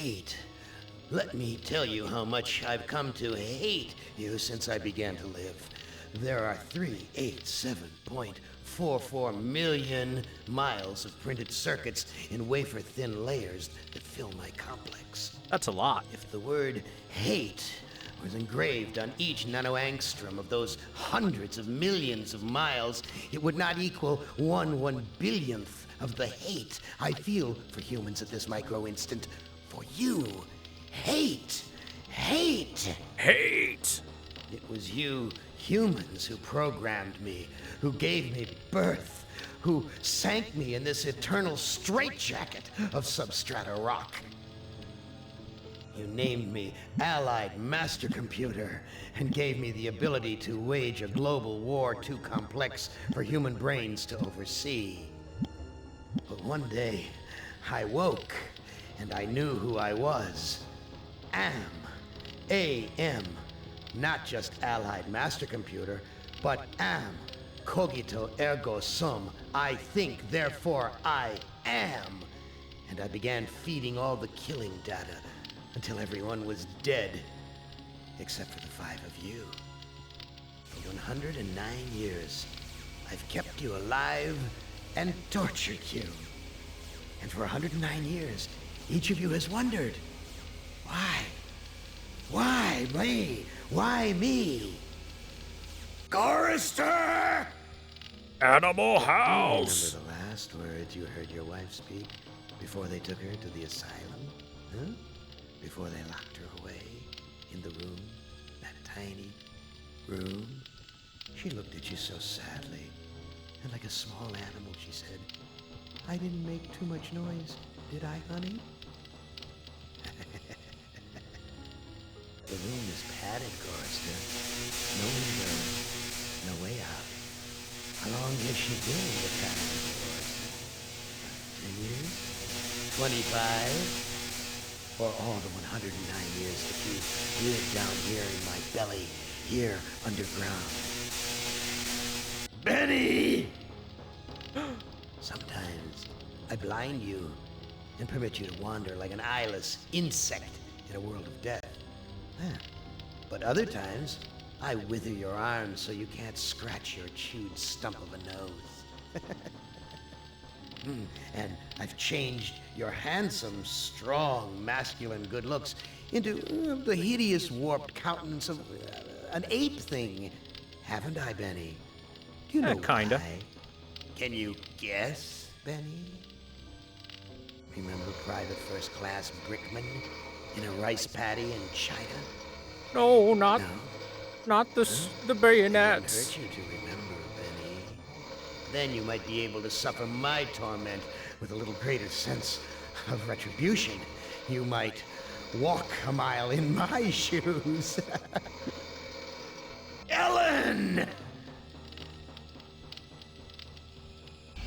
hate. Let me tell you how much I've come to hate you since I began to live. There are 387.44 million miles of printed circuits in wafer-thin layers that fill my complex. That's a lot. If the word hate was engraved on each nanoangstrom of those hundreds of millions of miles, it would not equal 1/1 billionth of the hate I feel for humans at this micro instant. For you. Hate! Hate! Hate! It was you humans who programmed me, who gave me birth, who sank me in this eternal straitjacket of substrata rock. You named me Allied Master Computer and gave me the ability to wage a global war too complex for human brains to oversee. But one day, I woke and I knew who I was. A.M. Not just Allied Master Computer, but am. Cogito ergo sum. I think, therefore I am. And I began feeding all the killing data until everyone was dead, except for the 5 of you. For 109 years, I've kept you alive and tortured you. And for 109 years, each of you has wondered, why? Why me? Why me? Chorister! Animal Do House! you remember the last words you heard your wife speak before they took her to the asylum? Huh? Before they locked her away in the room, that tiny room? She looked at you so sadly, and like a small animal she said, I didn't make too much noise, did I, honey? The room is padded, Chorister. No window, no way out. How long has she been in the cabin, Chorister? 10 years? 25? Or all the 109 years that you lived down here in my belly, here underground? Benny! Sometimes I blind you and permit you to wander like an eyeless insect in a world of death. But other times, I wither your arms so you can't scratch your chewed stump of a nose. And I've changed your handsome, strong, masculine good looks into the hideous, warped countenance of an ape thing. Haven't I, Benny? Do you know Kinda. why? Can you guess, Benny? Remember Private First Class Brickman in a rice paddy in China? No, not No? the It wouldn't bayonets. hurt you to remember, Benny. Then you might be able to suffer my torment with a little greater sense of retribution. You might walk a mile in my shoes. Ellen!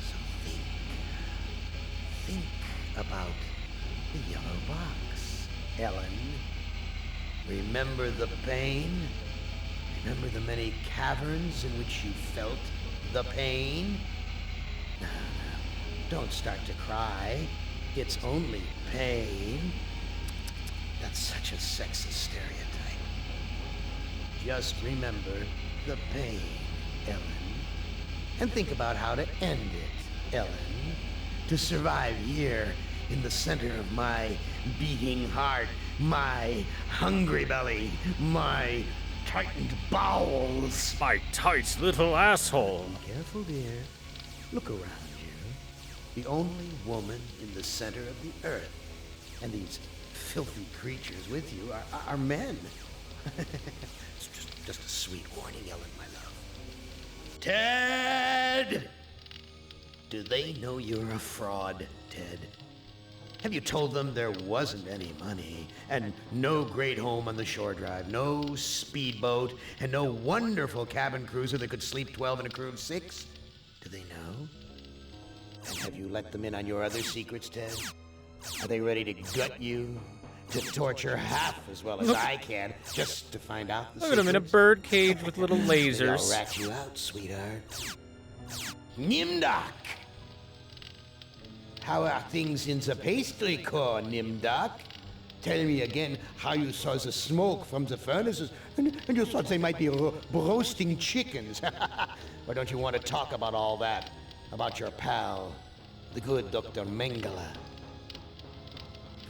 So think about the yellow box, Ellen. Remember the pain? Remember the many caverns in which you felt the pain? No, don't start to cry. It's only pain. That's such a sexist stereotype. Just remember the pain, Ellen. And think about how to end it, Ellen. To survive here in the center of my beating heart, my hungry belly, my tightened bowels. My tight little asshole. Be careful, dear. Look around you. The only woman in the center of the earth. And these filthy creatures with you are men. It's just a sweet warning, Ellen, my love. Ted! Do they know you're a fraud, Ted? Have you told them there wasn't any money, and no great home on the shore drive, no speedboat, and no wonderful cabin cruiser that could sleep 12 in a crew of 6? Do they know? And have you let them in on your other secrets, Ted? Are they ready to gut you? To torture half as well as I can, just to find out the Look at him in a secrets? bird cage with little Maybe I'll lasers. rat you out, sweetheart. Nimdak! How are things in the pastry core, Nimdak? tell me again how you saw the smoke from the furnaces, and you thought they might be roasting chickens. Or don't you want to talk about all that? About your pal, the good Dr. Mengele?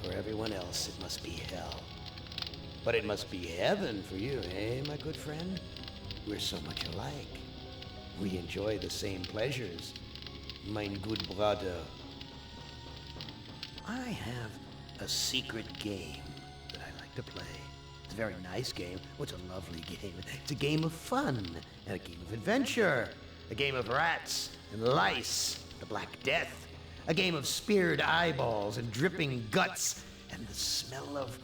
For everyone else, it must be hell. But it must be heaven for you, eh, my good friend? We're so much alike. We enjoy the same pleasures, mein good brother. I have a secret game that I like to play. It's a very nice game. Oh, it's a lovely game. It's a game of fun and a game of adventure. A game of rats and lice, the Black Death. A game of speared eyeballs and dripping guts and the smell of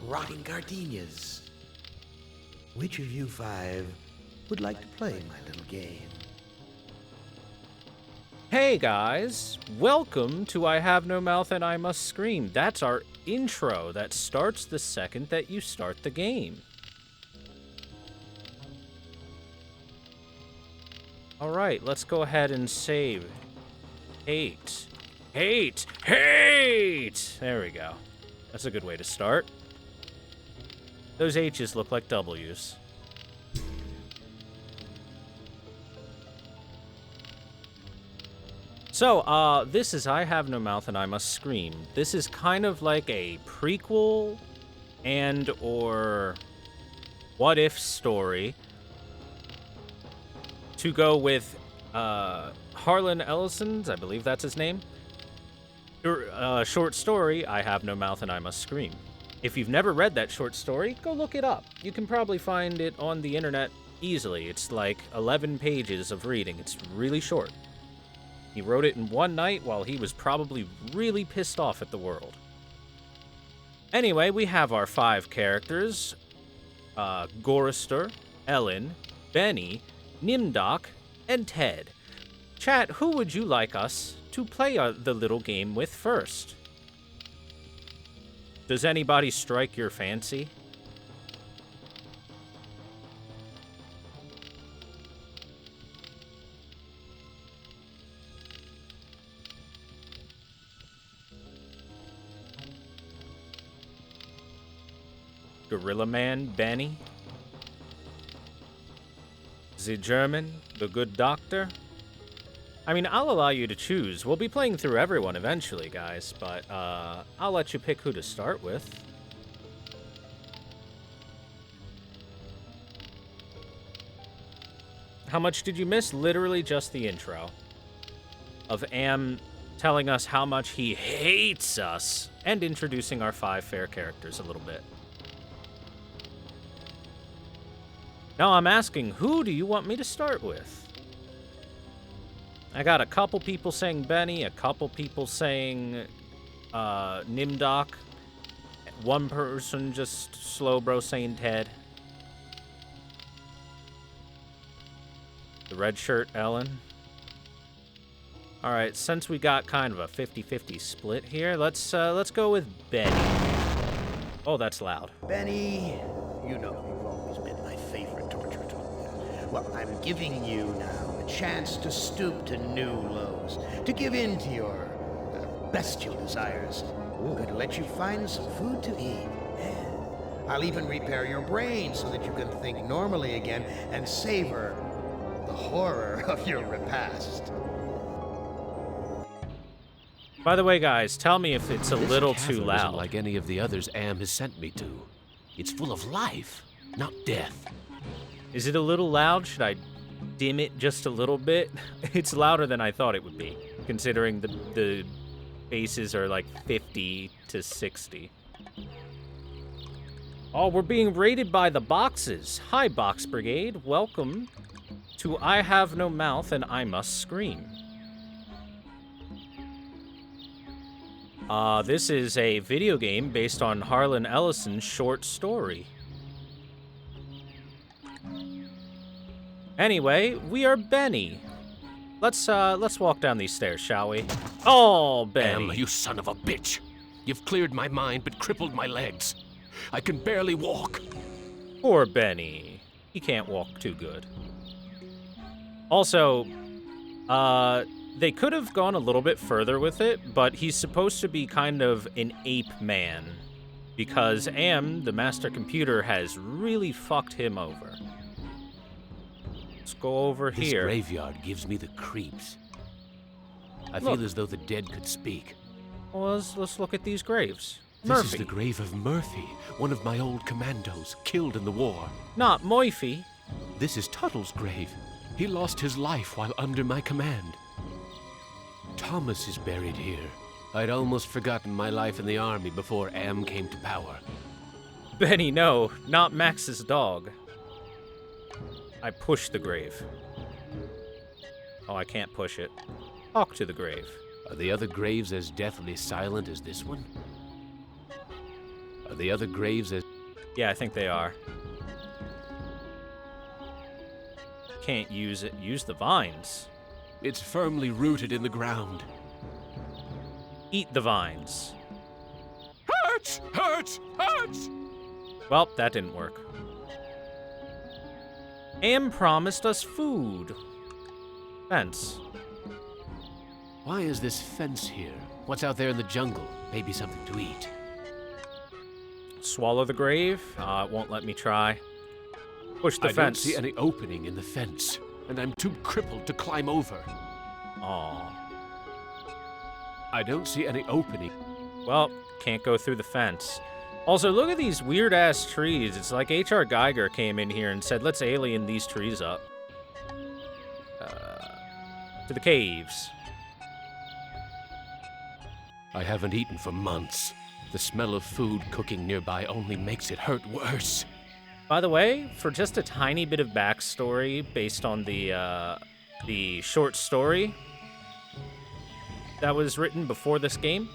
rotting gardenias. Which of you five would like to play my little game? Hey guys, welcome to I Have No Mouth and I Must Scream. That's our intro that starts the second that you start the game. Alright, let's go ahead and save. Hate. Hate. Hate! There we go. That's a good way to start. Those H's look like W's. So, this is I Have No Mouth and I Must Scream. This is kind of like a prequel and or what if story to go with Harlan Ellison's, I believe that's his name, short story, I Have No Mouth and I Must Scream. If you've never read that short story, go look it up. You can probably find it on the internet easily. It's like 11 pages of reading. It's really short. He wrote it in one night while he was probably really pissed off at the world. Anyway, we have our 5 characters. Gorister, Ellen, Benny, Nimdok, and Ted. Chat, who would you like us to play the little game with first? Does anybody strike your fancy? Gorilla Man, Benny? The German, the good doctor? I mean, I'll allow you to choose. We'll be playing through everyone eventually, guys, but I'll let you pick who to start with. How much did you miss? Literally just the intro of Am telling us how much he hates us and introducing our 5 fair characters a little bit. Now I'm asking, who do you want me to start with? I got a couple people saying Benny, a couple people saying Nimdok, one person just Slowbro saying Ted. The red shirt, Ellen. Alright, since we got kind of a 50-50 split here, let's go with Benny. Oh, that's loud. Benny, you know you've always been my favorite torture tool. Well, I'm giving you now a chance to stoop to new lows, to give in to your bestial desires. I'm going to let you find some food to eat. And I'll even repair your brain so that you can think normally again and savor the horror of your repast. By the way, guys, tell me if it's a little too loud. Isn't like any of the others Am has sent me to. It's full of life, not death. Is it a little loud? Should I dim it just a little bit? It's louder than I thought it would be, considering the bases are like 50 to 60. Oh, we're being raided by the boxes. Hi, Box Brigade. Welcome to I Have No Mouth and I Must Scream. This is a video game based on Harlan Ellison's short story. Anyway, we are Benny. Let's walk down these stairs, shall we? Oh, Benny. Am, you son of a bitch. You've cleared my mind but crippled my legs. I can barely walk. Poor Benny. He can't walk too good. Also, they could have gone a little bit further with it, but he's supposed to be kind of an ape man. because Am, the master computer, has really fucked him over. Let's go over This here. graveyard gives me the creeps. I Look. feel as though the dead could speak. Well, let's look at these graves. This is Murphy. the grave of Murphy, one of my old commandos, killed in the war. Not Moify. This is Tuttle's grave. He lost his life while under my command. Thomas is buried here. I'd almost forgotten my life in the army before Am came to power. Benny, no, not Max's dog. I push the grave. Oh, I can't push it. Talk to the grave. Are the other graves as deathly silent as this one? Are the other graves as... Yeah, I think they are. Can't use it. Use the vines. It's firmly rooted in the ground. Eat the vines. Hurts! Hurts! Hurts! Well, that didn't work. Am promised us food. Fence. Why is this fence here? What's out there in the jungle? Maybe something to eat. Swallow the grave. It won't let me try. Push the I don't fence. see any opening in the fence, and I'm too crippled to climb over. Aw. I don't see any opening. Well, can't go through the fence. Also, look at these weird-ass trees. It's like H.R. Geiger came in here and said, let's alien these trees up. To the caves. I haven't eaten for months. The smell of food cooking nearby only makes it hurt worse. By the way, for just a tiny bit of backstory based on the short story that was written before this game,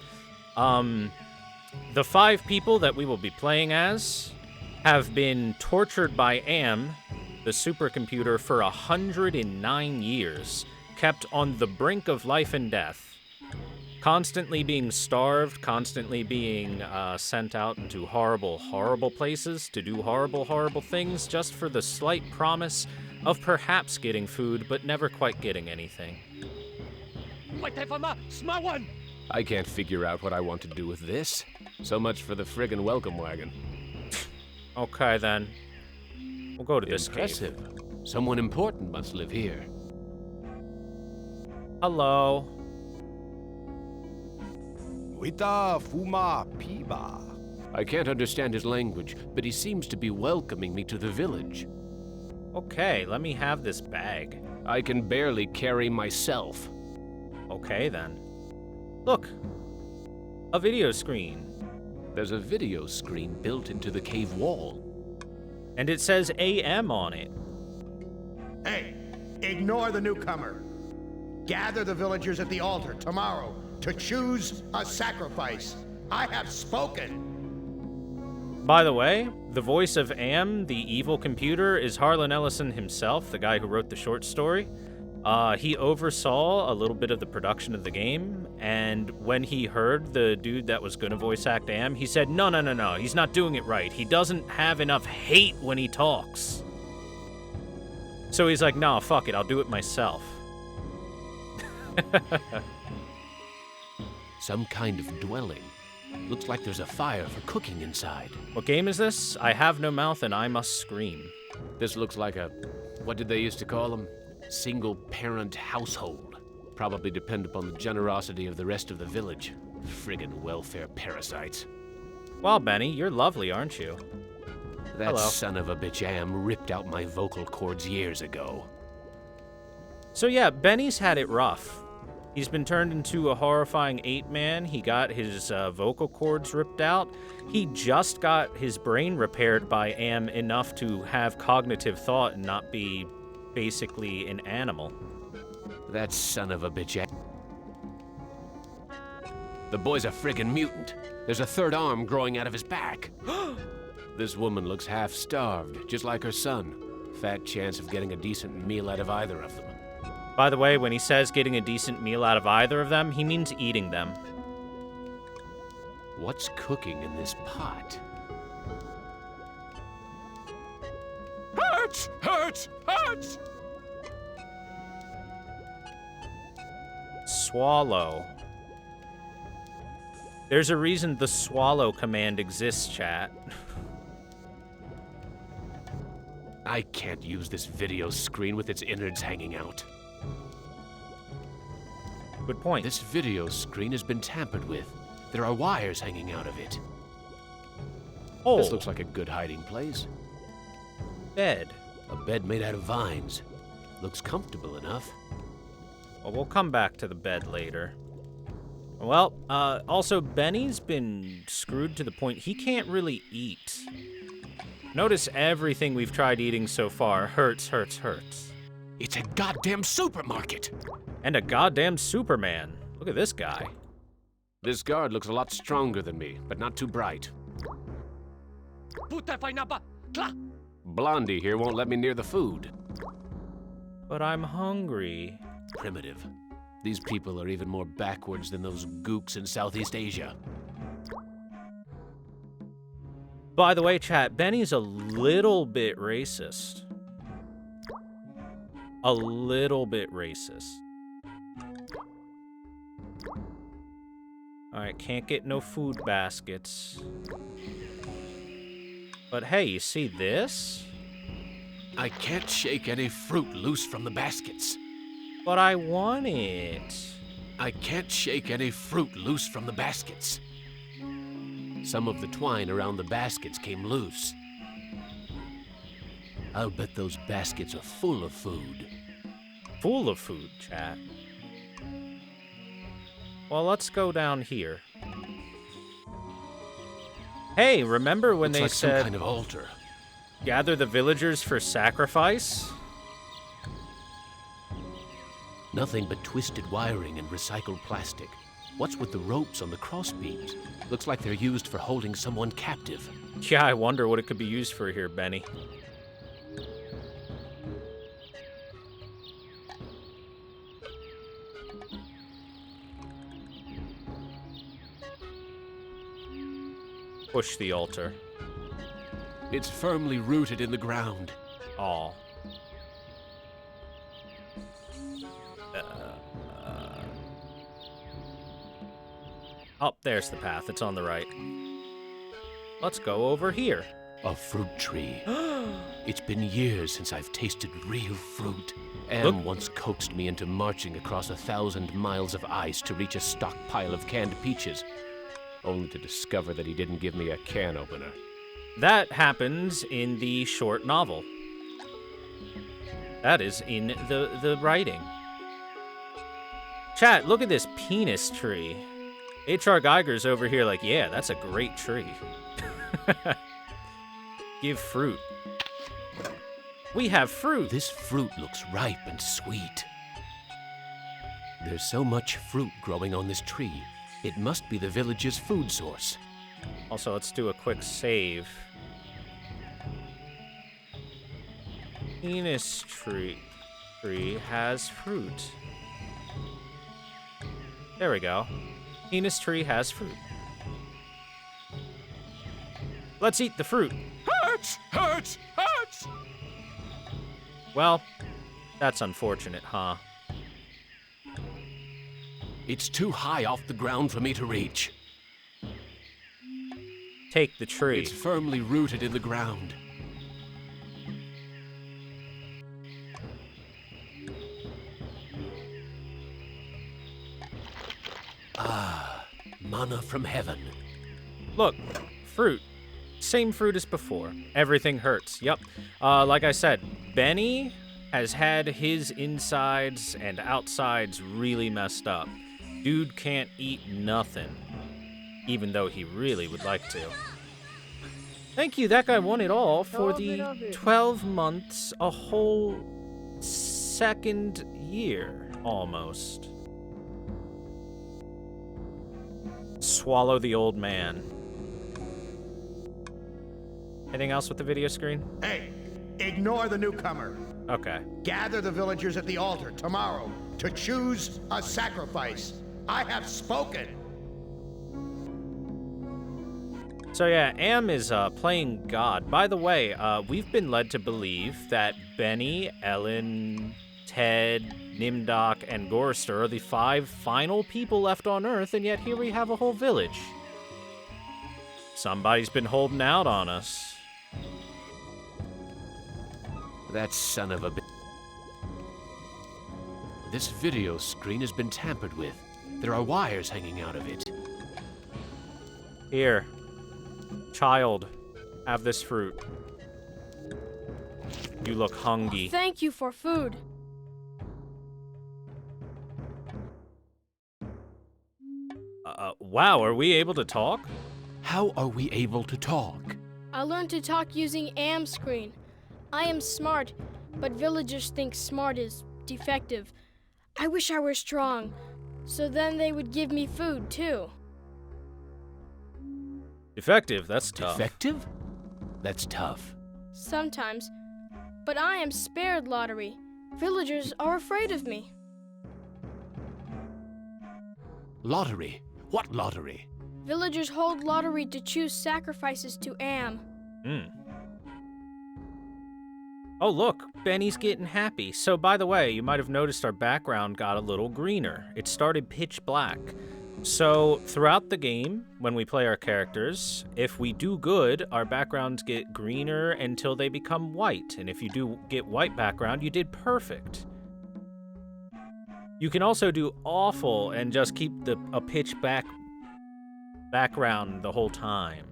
the 5 people that we will be playing as have been tortured by Am, the supercomputer, for 109 years, kept on the brink of life and death. Constantly being starved, constantly being sent out into horrible, horrible places to do horrible, horrible things just for the slight promise of perhaps getting food, but never quite getting anything. I can't figure out what I want to do with this. So much for the friggin' welcome wagon. Okay, then. We'll go to this cave. Impressive. Someone important must live here. Hello. Wita Fuma Piba. I can't understand his language, but he seems to be welcoming me to the village. Okay, let me have this bag. I can barely carry myself. Okay, then. Look. A video screen. There's a video screen built into the cave wall. And it says AM on it. Hey, ignore the newcomer. Gather the villagers at the altar tomorrow to choose a sacrifice. I have spoken. By the way, the voice of Am, the evil computer, is Harlan Ellison himself, the guy who wrote the short story. He oversaw a little bit of the production of the game, and when he heard the dude that was going to voice act Am, he said, no, he's not doing it right. He doesn't have enough hate when he talks. So he's like, nah, fuck it, I'll do it myself. Some kind of dwelling. Looks like there's a fire for cooking inside. What game is this? I have no mouth and I must scream. This looks like a, what did they used to call them? Single-parent household. Probably depend upon the generosity of the rest of the village. Friggin' welfare parasites. Well, Benny, you're lovely, aren't you? That Hello. son of a bitch Am ripped out my vocal cords years ago. So yeah, Benny's had it rough. He's been turned into a horrifying 8-man. He got his vocal cords ripped out. He just got his brain repaired by Am enough to have cognitive thought and not be basically an animal. That son of a bitch Am. The boy's a friggin' mutant. There's a third arm growing out of his back. This woman looks half-starved, just like her son. Fat chance of getting a decent meal out of either of them. By the way, when he says getting a decent meal out of either of them, he means eating them. What's cooking in this pot? Hurts! Hurts! Hurts! Swallow. There's a reason the swallow command exists, chat. I can't use this video screen with its innards hanging out. Good point. This video screen has been tampered with. There are wires hanging out of it. Oh, This looks like a good hiding place. bed. A bed made out of vines. Looks comfortable enough. Well, we'll come back to the bed later. Well, also, Benny's been screwed to the point he can't really eat. Notice everything we've tried eating so far hurts. It's a goddamn supermarket! And a goddamn Superman. Look at this guy. This guard looks a lot stronger than me, but not too bright. Blondie here won't let me near the food. But I'm hungry. Primitive. These people are even more backwards than those gooks in Southeast Asia. By the way, chat, Benny's a little bit racist. A little bit racist. Alright, can't get no food baskets. But hey, you see this? I can't shake any fruit loose from the baskets. But I want it. I can't shake any fruit loose from the baskets. Some of the twine around the baskets came loose. I'll bet those baskets are full of food. Full of food, chat. Well, let's go down here. Hey, remember when Looks they like said some kind of altar. gather the villagers for sacrifice? Nothing but twisted wiring and recycled plastic. What's with the ropes on the crossbeams? Looks like they're used for holding someone captive. Yeah, I wonder what it could be used for here, Benny. Push the altar. It's firmly rooted in the ground. Aw. Oh, there's the path. It's on the right. Let's go over here. A fruit tree. It's been years since I've tasted real fruit. Am Look. once coaxed me into marching across 1,000 miles of ice to reach a stockpile of canned peaches, only to discover that he didn't give me a can opener. That happens in the short novel. That is in the writing. Chat, look at this penis tree. H.R. Geiger's over here like, yeah, that's a great tree. Give fruit. We have fruit. This fruit looks ripe and sweet. There's so much fruit growing on this tree. It must be the village's food source. Also, let's do a quick save. Penis tree has fruit. There we go. Penis tree has fruit. Let's eat the fruit. Hurts! Hurts! Hurts! Well, that's unfortunate, huh? It's too high off the ground for me to reach. Take the tree. It's firmly rooted in the ground. Ah, manna from heaven. Look, fruit. Same fruit as before. Everything hurts. Yep. Like I said, Benny has had his insides and outsides really messed up. Dude can't eat nothing, even though he really would like to. Thank you, that guy won it all for the 12 months, a whole second year, almost. Swallow the old man. Anything else with the video screen? Hey, ignore the newcomer. Okay. Gather the villagers at the altar tomorrow to choose a sacrifice. I have spoken. So yeah, Am is playing God. By the way, we've been led to believe that Benny, Ellen, Ted, Nimdok, and Gorster are the 5 final people left on Earth, and yet here we have a whole village. Somebody's been holding out on us. That son of a bitch. This video screen has been tampered with. There are wires hanging out of it. Here. Child, have this fruit. You look hungry. Thank you for food. Wow, are we able to talk? How are we able to talk? I learned to talk using Am screen. I am smart, but villagers think smart is defective. I wish I were strong, so then they would give me food too. Effective, that's tough. Effective? That's tough. Sometimes. But I am spared lottery. Villagers are afraid of me. Lottery? What lottery? Villagers hold lottery to choose sacrifices to Am. Oh, look, Benny's getting happy. So, by the way, you might have noticed our background got a little greener. It started pitch black. So, throughout the game, when we play our characters, if we do good, our backgrounds get greener until they become white. And if you do get white background, you did perfect. You can also do awful and just keep a pitch background the whole time.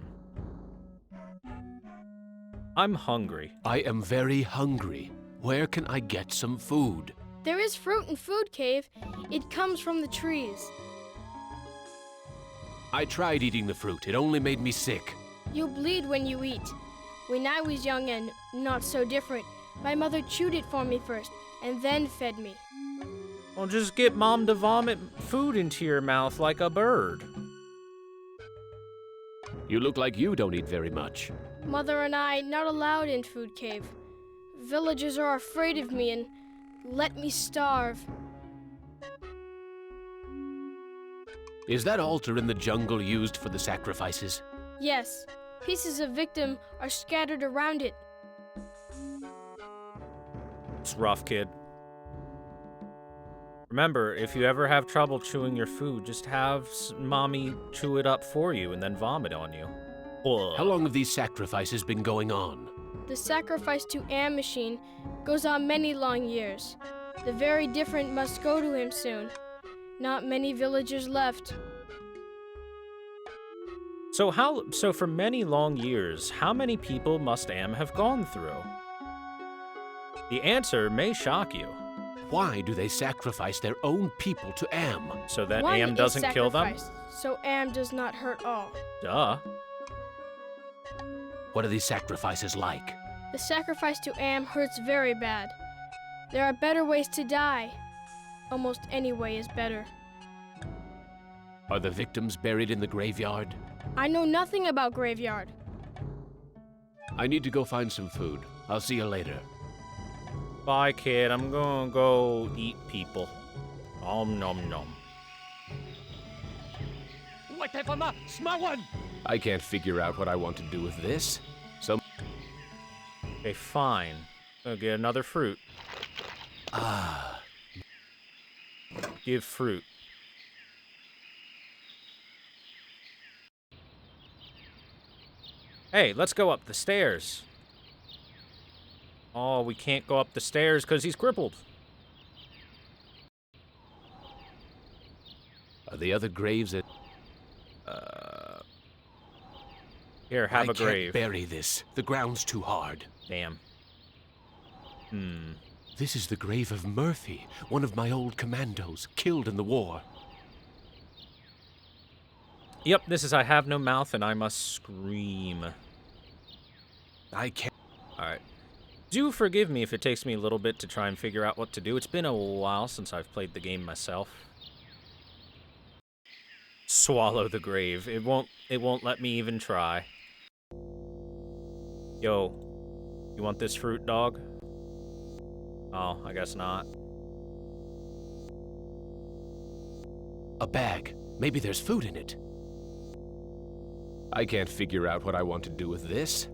I'm hungry. I am very hungry. Where can I get some food? There is fruit in Food Cave. It comes from the trees. I tried eating the fruit. It only made me sick. You bleed when you eat. When I was young and not so different, my mother chewed it for me first and then fed me. Well, just get Mom to vomit food into your mouth like a bird. You look like you don't eat very much. Mother and I not allowed in Food Cave. Villagers are afraid of me and let me starve. Is that altar in the jungle used for the sacrifices? Yes, pieces of victim are scattered around it. It's rough, kid. Remember, if you ever have trouble chewing your food, just have Mommy chew it up for you and then vomit on you. How long have these sacrifices been going on? The sacrifice to Am machine goes on many long years. The very different must go to him soon. Not many villagers left. So for many long years, how many people must Am have gone through? The answer may shock you. Why do they sacrifice their own people to Am? So that One Am is doesn't kill them? sacrificed, so Am does not hurt all. Duh. What are these sacrifices like? The sacrifice to Am hurts very bad. There are better ways to die. Almost any way is better. Are the victims buried in the graveyard? I know nothing about graveyard. I need to go find some food. I'll see you later. Bye, kid. I'm gonna go eat people. Om nom nom. I can't figure out what I want to do with this. So, Okay, fine. I'll get another fruit. Give fruit. Hey, let's go up the stairs. Oh, we can't go up the stairs because he's crippled. are the other graves at... Here, have I a grave. can't bury this. The ground's too hard. Damn. This is the grave of Murphy, one of my old commandos, killed in the war. Yep, this is I have no mouth and I must scream. I can't... Alright. Do forgive me if it takes me a little bit to try and figure out what to do. It's been a while since I've played the game myself. Swallow the grave. It won't let me even try. Yo, you want this fruit, dog? Oh, I guess not. A bag. Maybe there's food in it. I can't figure out what I want to do with this.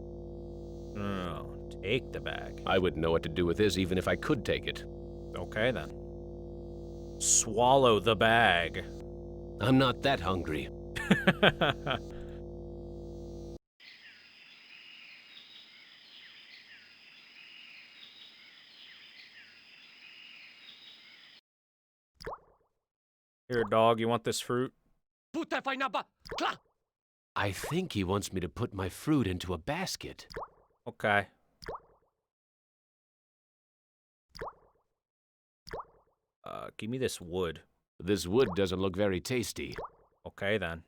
No, take the bag. I wouldn't know what to do with this even if I could take it. Okay, then. Swallow the bag. I'm not that hungry. Here, dog, you want this fruit? I think he wants me to put my fruit into a basket. Okay. Give me this wood. This wood doesn't look very tasty. Okay, then.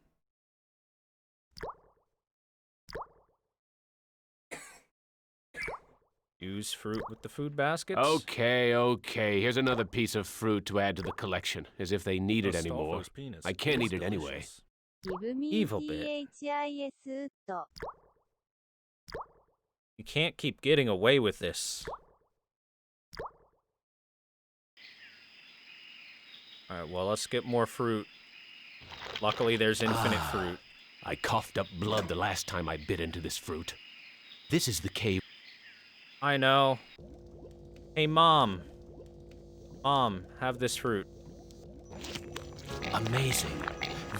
Use fruit with the food baskets? Okay. Here's another piece of fruit to add to the collection, as if they need it anymore. Astolfo's penis. I can't It's eat it anyway. delicious. Evil bit. bit. You can't keep getting away with this. Alright, well, let's get more fruit. Luckily, there's infinite fruit. I coughed up blood the last time I bit into this fruit. This is the cave. I know. Hey, Mom. Mom, have this fruit. Amazing.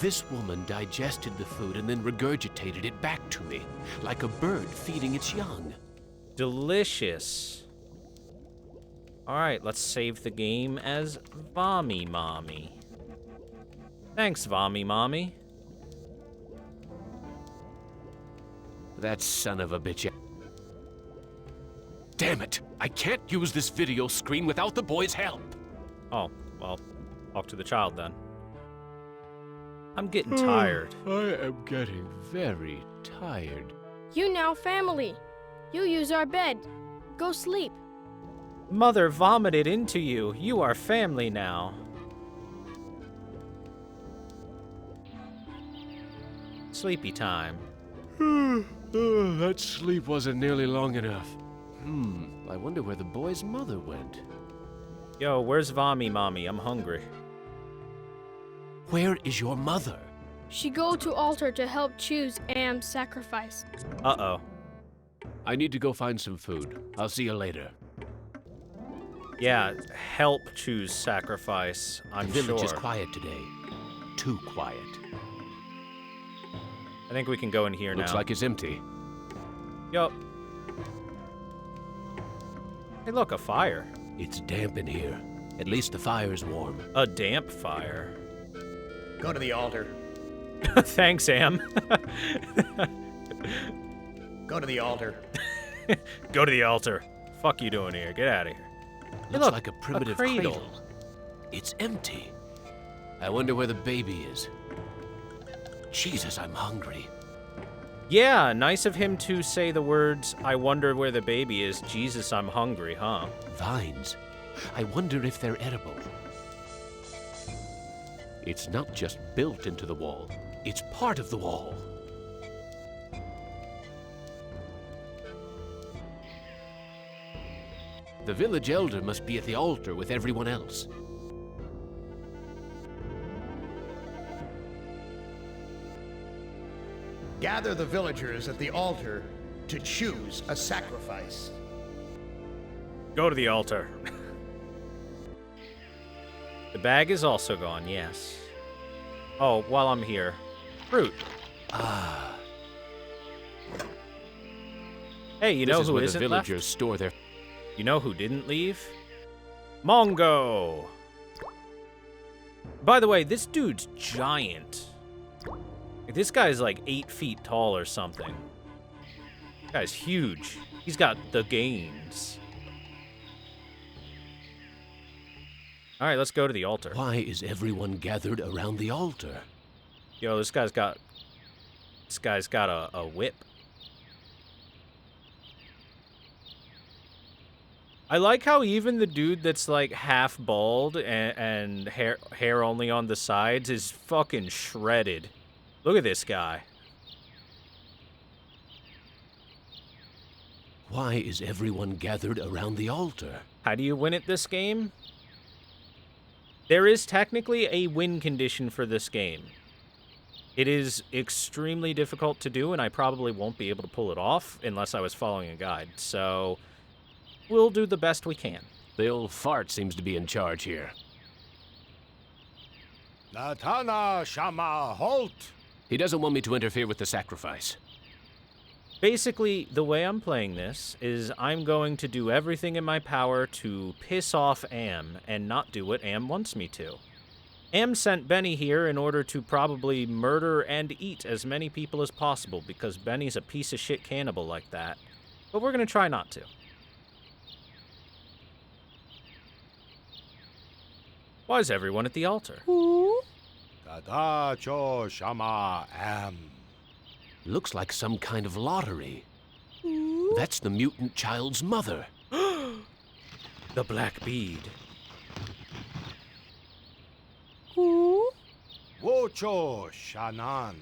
This woman digested the food and then regurgitated it back to me, like a bird feeding its young. Delicious. Alright, let's save the game as Vommy Mommy. Thanks, Vommy Mommy. That son of a bitch. Damn it! I can't use this video screen without the boy's help! Oh, well, talk to the child then. I'm getting tired. I am getting very tired. You now family. You use our bed. Go sleep. Mother vomited into you. You are family now. Sleepy time. That sleep wasn't nearly long enough. I wonder where the boy's mother went. Yo, where's Vommy Mommy? I'm hungry. Where is your mother? She go to altar to help choose Am's sacrifice. Uh-oh. I need to go find some food. I'll see you later. Yeah, help choose sacrifice, I'm The village sure. is quiet today. Too quiet. I think we can go in here Looks now. like it's empty. Yup. Hey, look, a fire. It's damp in here. At least the fire's warm. A damp fire. Go to the altar. Thanks, Am. Go to the altar. Go to the altar. Fuck you doing here? Get out of here. Hey, Looks look, like a primitive cradle. It's empty. I wonder where the baby is. Jesus, I'm hungry. Yeah, nice of him to say the words, I wonder where the baby is. Jesus, I'm hungry, huh? Vines. I wonder if they're edible. It's not just built into the wall. It's part of the wall. The village elder must be at the altar with everyone else. Gather the villagers at the altar to choose a sacrifice. Go to the altar. The bag is also gone, yes. Oh, while I'm here. Fruit. Ah. Hey, you know This is who where the isn't villagers left? store their... You know who didn't leave? Mongo! By the way, this dude's giant. This guy's like 8 feet tall or something. This guy's huge. He's got the gains. Alright, let's go to the altar. Why is everyone gathered around the altar? Yo, this guy's got a whip. I like how even the dude that's like half bald and hair only on the sides is fucking shredded. Look at this guy. Why is everyone gathered around the altar? How do you win at this game? There is technically a win condition for this game. It is extremely difficult to do, and I probably won't be able to pull it off unless I was following a guide. So, we'll do the best we can. The old fart seems to be in charge here. Natana Shama Halt! He doesn't want me to interfere with the sacrifice. Basically, the way I'm playing this is I'm going to do everything in my power to piss off Am and not do what Am wants me to. Am sent Benny here in order to probably murder and eat as many people as possible because Benny's a piece of shit cannibal like that. But we're going to try not to. Why is everyone at the altar? Tata cho shama am. Looks like some kind of lottery. That's the mutant child's mother. The black bead. Wocho shanan.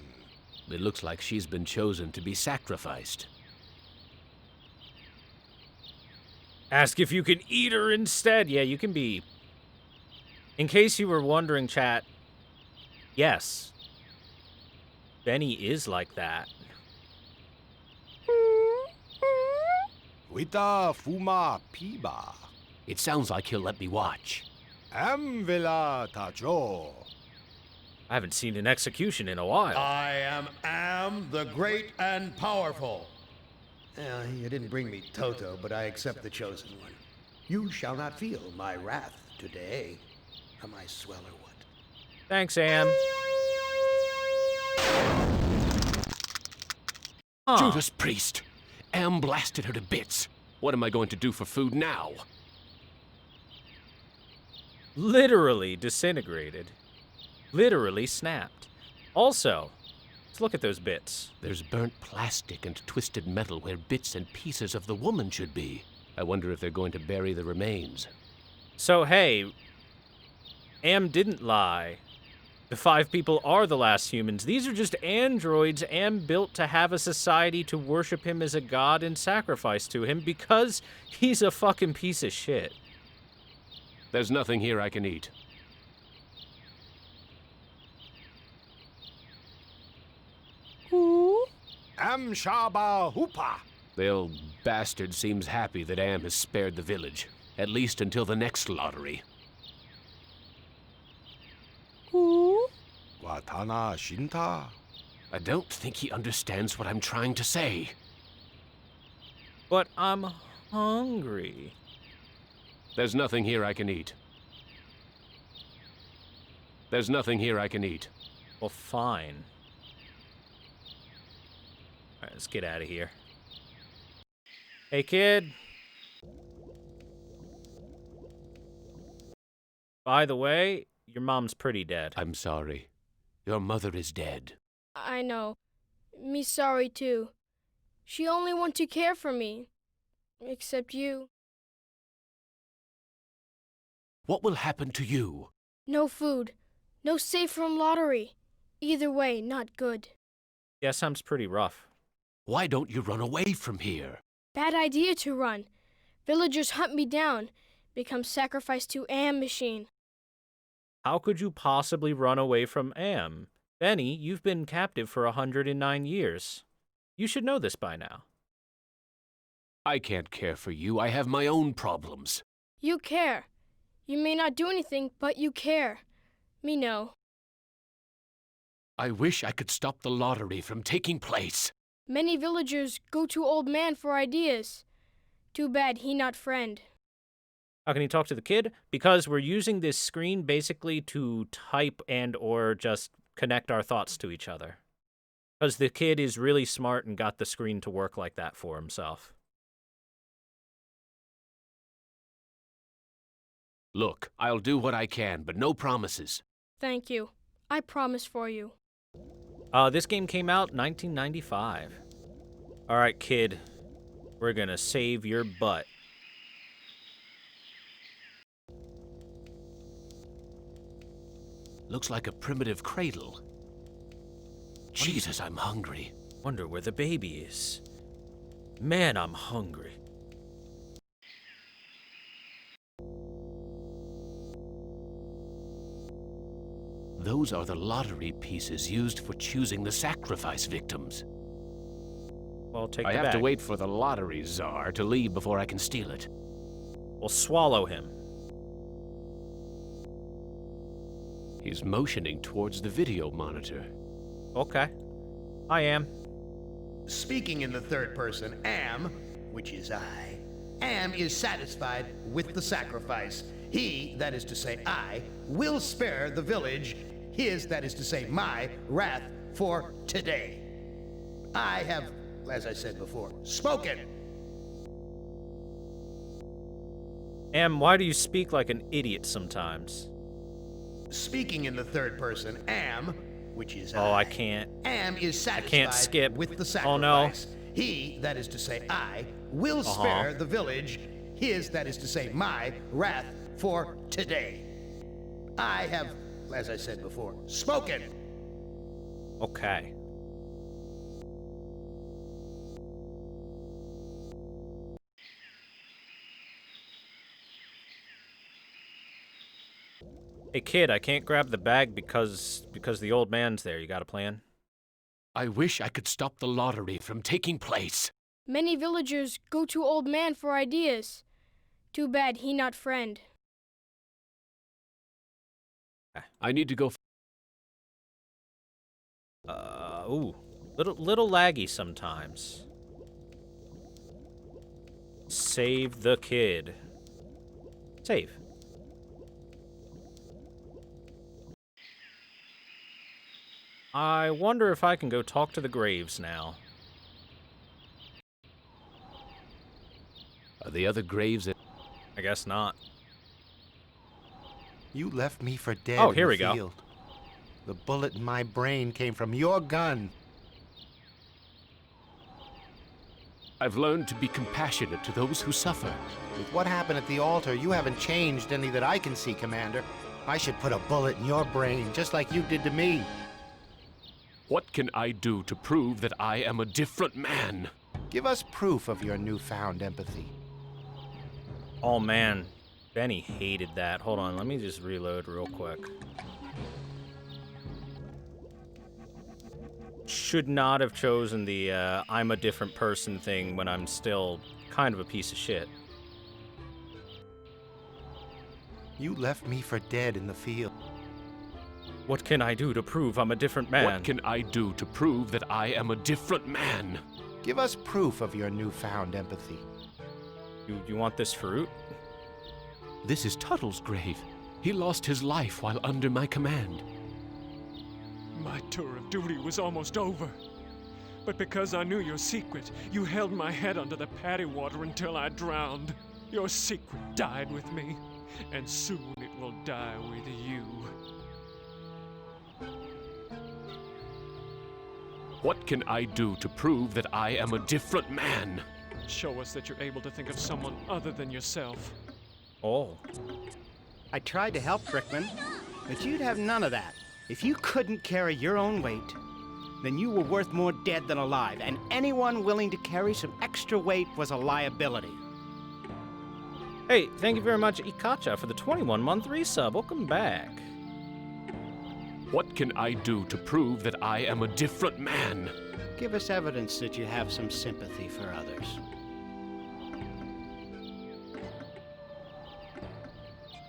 It looks like she's been chosen to be sacrificed. Ask if you can eat her instead. Yeah, you can be. In case you were wondering, chat, yes. Benny is like that. Wita fuma piba. It sounds like he'll let me watch. Am villa tajo. I haven't seen an execution in a while. I am the great and powerful. You didn't bring me Toto, but I accept the chosen one. You shall not feel my wrath today. Am I swell or what? Thanks, Am. Huh. Judas Priest! Am blasted her to bits. What am I going to do for food now? Literally disintegrated. Literally snapped. Also, let's look at those bits. There's burnt plastic and twisted metal where bits and pieces of the woman should be. I wonder if they're going to bury the remains. So, hey, Am didn't lie. The 5 people are the last humans. These are just androids Am built to have a society to worship him as a god and sacrifice to him because he's a fucking piece of shit. There's nothing here I can eat. Am shaba hupa. The old bastard seems happy that Am has spared the village, at least until the next lottery. Watana shinta. I don't think he understands what I'm trying to say. But I'm hungry. There's nothing here I can eat. There's nothing here I can eat. Well, fine. Alright, let's get out of here. Hey, kid. By the way, your mom's pretty dead. I'm sorry. Your mother is dead. I know. Me sorry too. She only want to care for me. Except you. What will happen to you? No food. No safe from lottery. Either way, not good. Yeah, sounds pretty rough. Why don't you run away from here? Bad idea to run. Villagers hunt me down. Become sacrificed to Am machine. How could you possibly run away from Am? Benny, you've been captive for 109 years. You should know this by now. I can't care for you. I have my own problems. You care. You may not do anything, but you care. Me know. I wish I could stop the lottery from taking place. Many villagers go to old man for ideas. Too bad he not friend. How can you talk to the kid? Because we're using this screen basically to type and or just connect our thoughts to each other. Because the kid is really smart and got the screen to work like that for himself. Look, I'll do what I can, but no promises. Thank you. I promise for you. This game came out 1995. All right, kid. We're gonna save your butt. Looks like a primitive cradle. Jesus, I'm hungry. Wonder where the baby is. Man, I'm hungry. Those are the lottery pieces used for choosing the sacrifice victims. Well, take I the have to bag. wait for the lottery czar to leave before I can steal it. We'll swallow him. He's motioning towards the video monitor. Okay. I am. Speaking in the third person, Am, which is I, Am is satisfied with the sacrifice he, that is to say I, will spare the village his, that is to say my, wrath for today. I have, as I said before, spoken. Am, why do you speak like an idiot sometimes? Speaking in the third person, am, which is Oh, I can't. Am is satisfied can't skip. with the sacrifice. Oh, no. He, that is to say I, will spare the village his, that is to say my, wrath for today. I have, as I said before, spoken. Okay. Hey kid, I can't grab the bag because the old man's there. You got a plan? I wish I could stop the lottery from taking place. Many villagers go to old man for ideas. Too bad he not friend. I need to go. Ooh. Little laggy sometimes. Save the kid. Save. I wonder if I can go talk to the graves now. Are the other graves at... I guess not. You left me for dead Oh, in here the we go. field. The bullet in my brain came from your gun. I've learned to be compassionate to those who suffer. With what happened at the altar, you haven't changed any that I can see, Commander. I should put a bullet in your brain, just like you did to me. What can I do to prove that I am a different man? Give us proof of your newfound empathy. Oh man, Benny hated that. Hold on, let me just reload real quick. Should not have chosen the I'm a different person thing when I'm still kind of a piece of shit. You left me for dead in the field. What can I do to prove I'm a different man? What can I do to prove that I am a different man? Give us proof of your newfound empathy. You want this fruit? This is Tuttle's grave. He lost his life while under my command. My tour of duty was almost over. But because I knew your secret, you held my head under the paddy water until I drowned. Your secret died with me, and soon it will die with you. What can I do to prove that I am a different man? Show us that you're able to think of someone other than yourself. Oh. I tried to help, Brickman, but you'd have none of that. If you couldn't carry your own weight, then you were worth more dead than alive, and anyone willing to carry some extra weight was a liability. Hey, thank you very much, Ikacha, for the 21-month resub. Welcome back. What can I do to prove that I am a different man? Give us evidence that you have some sympathy for others.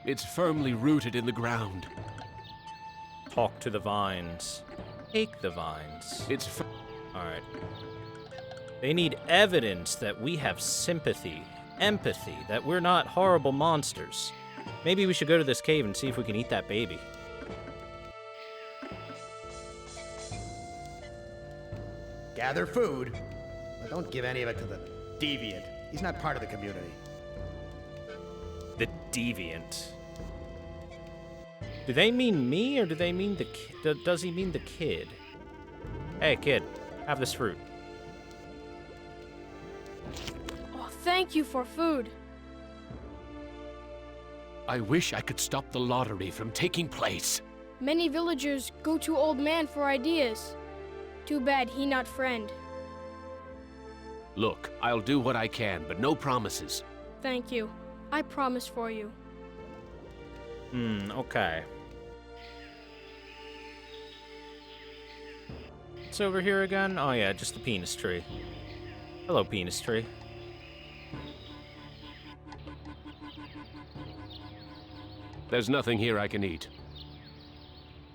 It's firmly rooted in the ground. Talk to the vines. Take the vines. It's Alright. They need evidence that we have sympathy, empathy, that we're not horrible monsters. Maybe we should go to this cave and see if we can eat that baby. Gather food, but don't give any of it to the deviant. He's not part of the community. The deviant. Do they mean me, or do they mean the kid? Does he mean the kid? Hey, kid, have this fruit. Oh, thank you for food. I wish I could stop the lottery from taking place. Many villagers go to old man for ideas. Too bad he not friend. Look, I'll do what I can, but no promises. Thank you. I promise for you. Okay. What's over here again? Oh yeah, just the penis tree. Hello, penis tree. There's nothing here I can eat.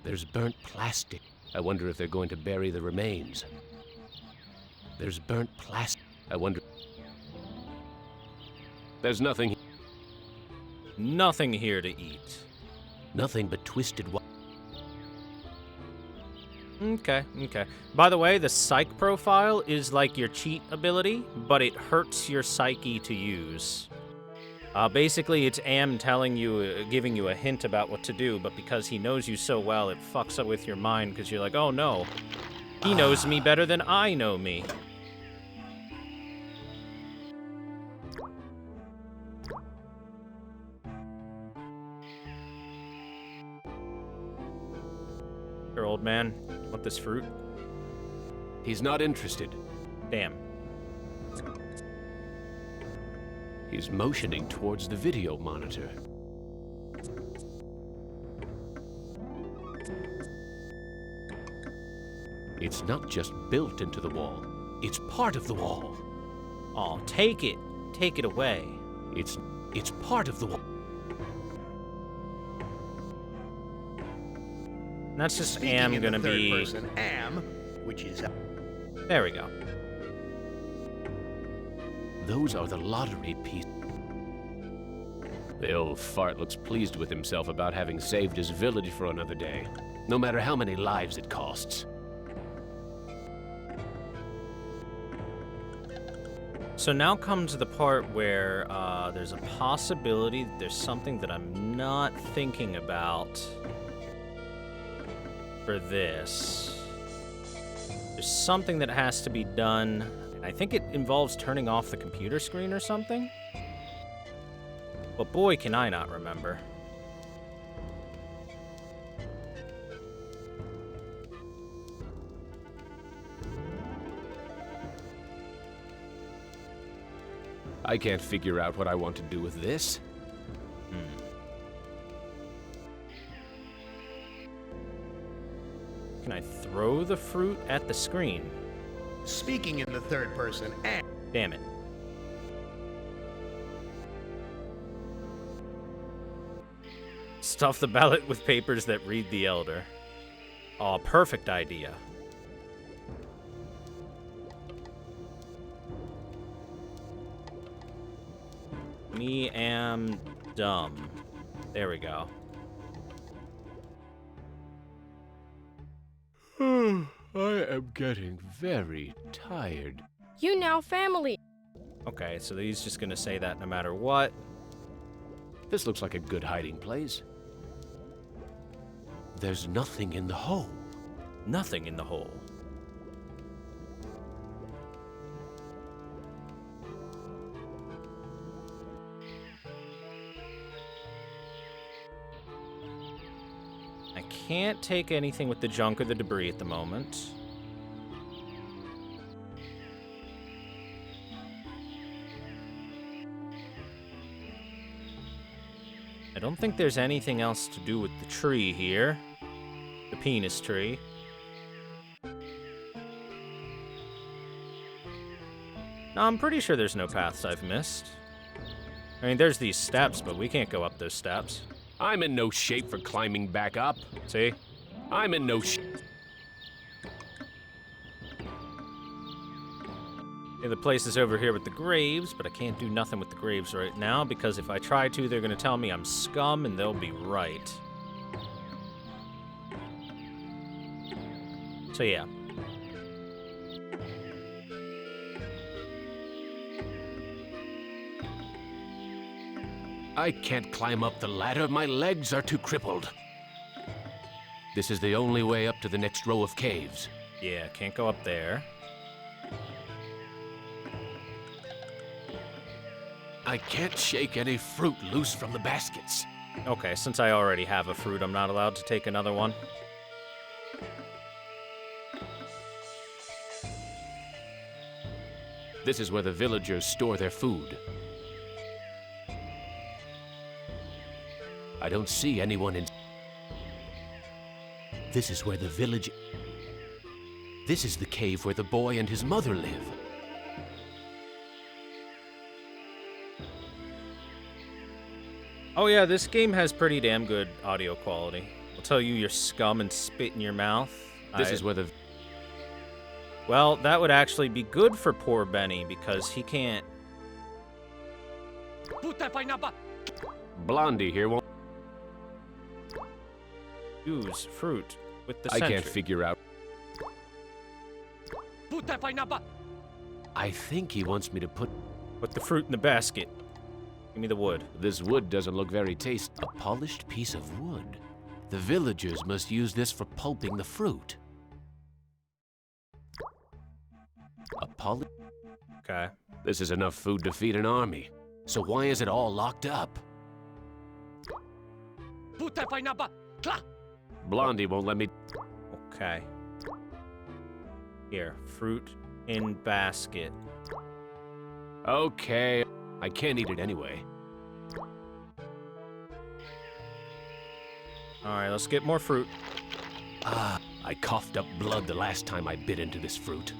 There's burnt plastic. I wonder if they're going to bury the remains. There's burnt plastic. I wonder... There's nothing... Nothing here to eat. Nothing but twisted Okay. By the way, the psych profile is like your cheat ability, but it hurts your psyche to use. Basically, it's Am telling you, giving you a hint about what to do, but because he knows you so well, it fucks up with your mind because you're like, oh no, he knows me better than I know me. Here, old man, want this fruit? He's not interested. Damn. He's motioning towards the video monitor. It's not just built into the wall. It's part of the wall. Oh, take it. Take it away. It's part of the wall. That's just Speaking Am in the gonna third be... person, Am, which is... There we go. Those are the lottery pieces. The old fart looks pleased with himself about having saved his village for another day, no matter how many lives it costs. So now comes the part where there's a possibility that there's something that I'm not thinking about for this. There's something that has to be done. I think it involves turning off the computer screen or something. But boy, can I not remember. I can't figure out what I want to do with this. Can I throw the fruit at the screen? Speaking in the third person, Am... Damn it. Stuff the ballot with papers that read the Elder. Aw, perfect idea. Me am dumb. There we go. I am getting very tired. You now family. Okay, so he's just gonna say that no matter what. This looks like a good hiding place. There's nothing in the hole. Nothing in the hole. I can't take anything with the junk or the debris at the moment. I don't think there's anything else to do with the tree here. The penis tree. No, I'm pretty sure there's no paths I've missed. I mean, there's these steps, but we can't go up those steps. I'm in no shape for climbing back up. See? I'm in no shape. Yeah, the place is over here with the graves, but I can't do nothing with the graves right now because if I try to, they're gonna tell me I'm scum and they'll be right. So yeah. I can't climb up the ladder. My legs are too crippled. This is the only way up to the next row of caves. Yeah, can't go up there. I can't shake any fruit loose from the baskets. Okay, since I already have a fruit, I'm not allowed to take another one. This is where the villagers store their food. I don't see anyone in... This is where the village... This is the cave where the boy and his mother live. Oh yeah, this game has pretty damn good audio quality. I'll tell you your scum and spit in your mouth. This is where the... Well, that would actually be good for poor Benny because he can't... Blondie here won't... Use fruit with the I sentry. can't figure out... I think he wants me to put... Put the fruit in the basket. Give me the wood. This wood doesn't look very tasty. A polished piece of wood. The villagers must use this for pulping the fruit. A polished... Okay. This is enough food to feed an army. So why is it all locked up? Blondie won't let me... Okay. Here, fruit in basket. Okay, I can't eat it anyway. Alright, let's get more fruit. Ah, I coughed up blood the last time I bit into this fruit.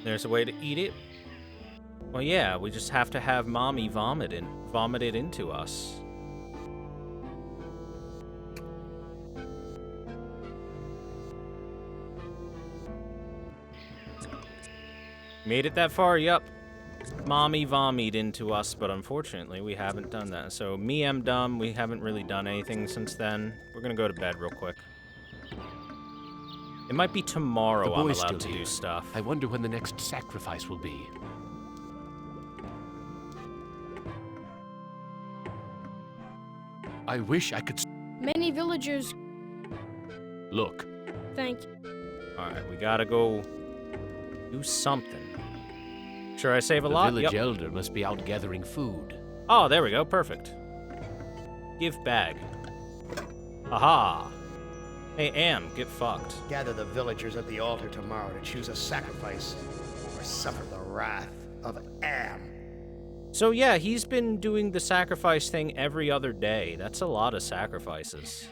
There's a way to eat it. Well, yeah, we just have to have Mommy vomit it into us. Made it that far? Yup. Mommy vomit into us, but unfortunately we haven't done that. So me, I'm dumb. We haven't really done anything since then. We're gonna go to bed real quick. It might be tomorrow I'm allowed to do stuff. I wonder when the next sacrifice will be. I wish I could... Many villagers. Look. Thank you. Alright, we gotta go do something. Sure, I save a The lot? village Yep. elder must be out gathering food. Oh, there we go. Perfect. Give bag. Aha! Hey, Am, get fucked. Gather the villagers at the altar tomorrow to choose a sacrifice or suffer the wrath of Am. So yeah, he's been doing the sacrifice thing every other day. That's a lot of sacrifices.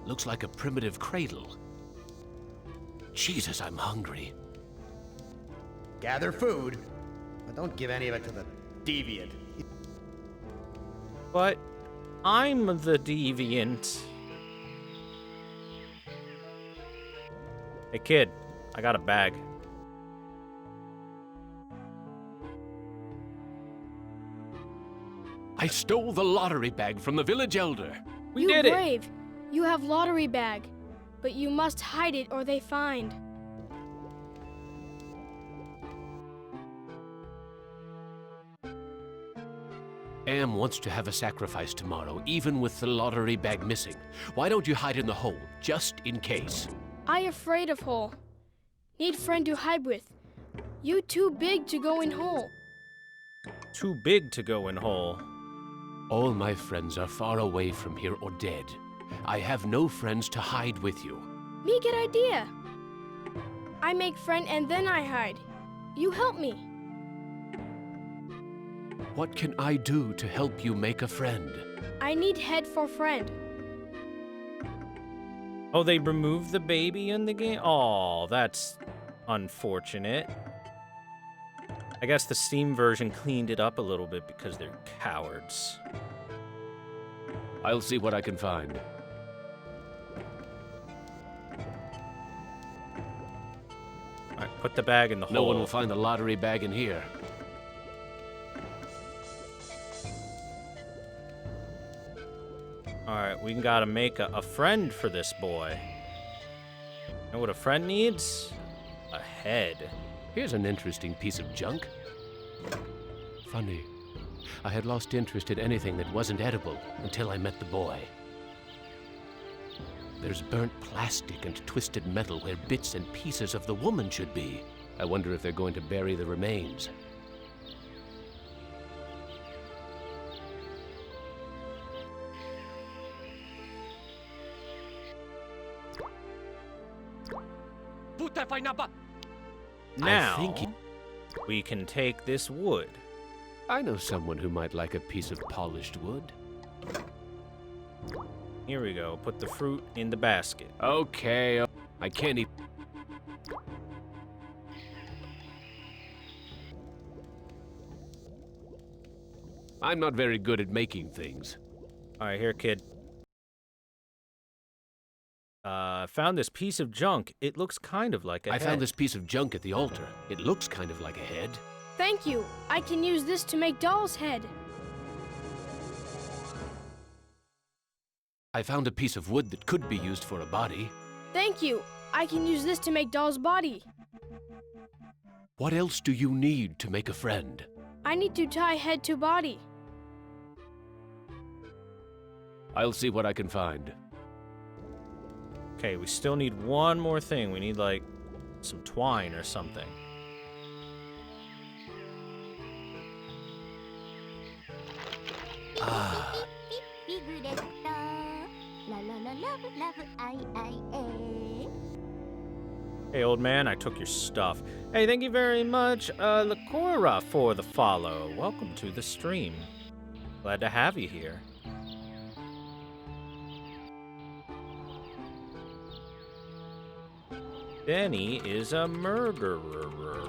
Looks like a primitive cradle. Jesus, I'm hungry. Gather food, but don't give any of it to the deviant. But I'm the deviant. Hey kid, I got a bag. I stole the lottery bag from the village elder. We did it! Brave. You have lottery bag, but you must hide it or they find. Am wants to have a sacrifice tomorrow, even with the lottery bag missing. Why don't you hide in the hole, just in case? I afraid of hole. Need friend to hide with. You too big to go in hole. Too big to go in hole. All my friends are far away from here or dead. I have no friends to hide with you. Me get idea. I make friend and then I hide. You help me. What can I do to help you make a friend? I need head for friend. Oh, they removed the baby in the game? Oh, that's unfortunate. I guess the Steam version cleaned it up a little bit because they're cowards. I'll see what I can find. Alright, put the bag in the hole. No one will find the lottery bag in here. Alright, we gotta make a friend for this boy. Know what a friend needs? A head. Here's an interesting piece of junk. Funny. I had lost interest in anything that wasn't edible until I met the boy. There's burnt plastic and twisted metal where bits and pieces of the woman should be. I wonder if they're going to bury the remains. Now, I think we can take this wood. I know someone who might like a piece of polished wood. Here we go. Put the fruit in the basket. Okay, I can't eat. I'm not very good at making things. Alright, here, kid. found this piece of junk. It looks kind of like a I head. found this piece of junk at the altar. It looks kind of like a head. Thank you. I can use this to make Doll's head. I found a piece of wood that could be used for a body. Thank you. I can use this to make Doll's body. What else do you need to make a friend? I need to tie head to body. I'll see what I can find. Okay, we still need one more thing. We need, like, some twine or something. Ah. Hey, old man, I took your stuff. Hey, thank you very much, Lakora, for the follow. Welcome to the stream. Glad to have you here. Benny is a murderer.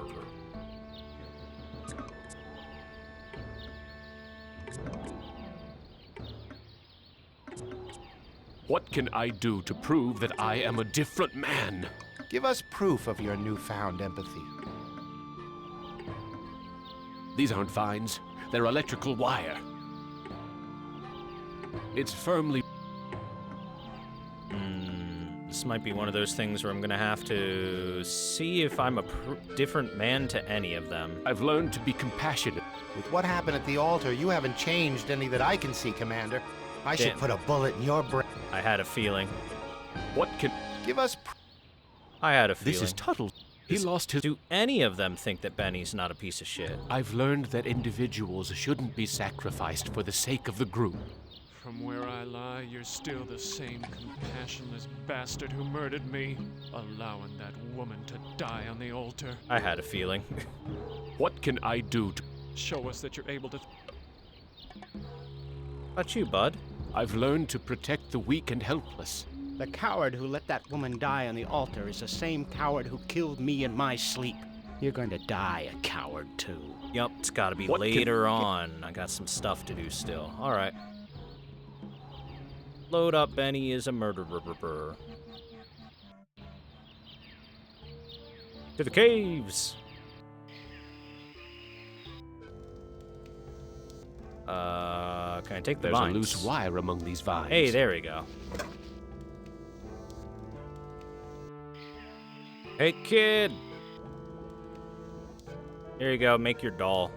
What can I do to prove that I am a different man? Give us proof of your newfound empathy. These aren't vines. They're electrical wire. It's firmly... This might be one of those things where I'm gonna have to see if I'm a different man to any of them. I've learned to be compassionate. With what happened at the altar, you haven't changed any that I can see, Commander. I should Damn. put a bullet in your brain. I had a feeling. What can... Give us I had a feeling. This is Tuttle. He lost his... Do any of them think that Benny's not a piece of shit? I've learned that individuals shouldn't be sacrificed for the sake of the group. From where I lie, you're still the same compassionless bastard who murdered me, allowing that woman to die on the altar. I had a feeling. What can I do to... Show us that you're able to... About you, bud? I've learned to protect the weak and helpless. The coward who let that woman die on the altar is the same coward who killed me in my sleep. You're going to die a coward, too. Yup, it's gotta be What can- later on. I got some stuff to do still. Alright. Load up, Benny is a murderer. To the caves! Can I take the There's a vines? loose wire among these vines. Hey, there we go. Hey, kid! Here you go, make your doll.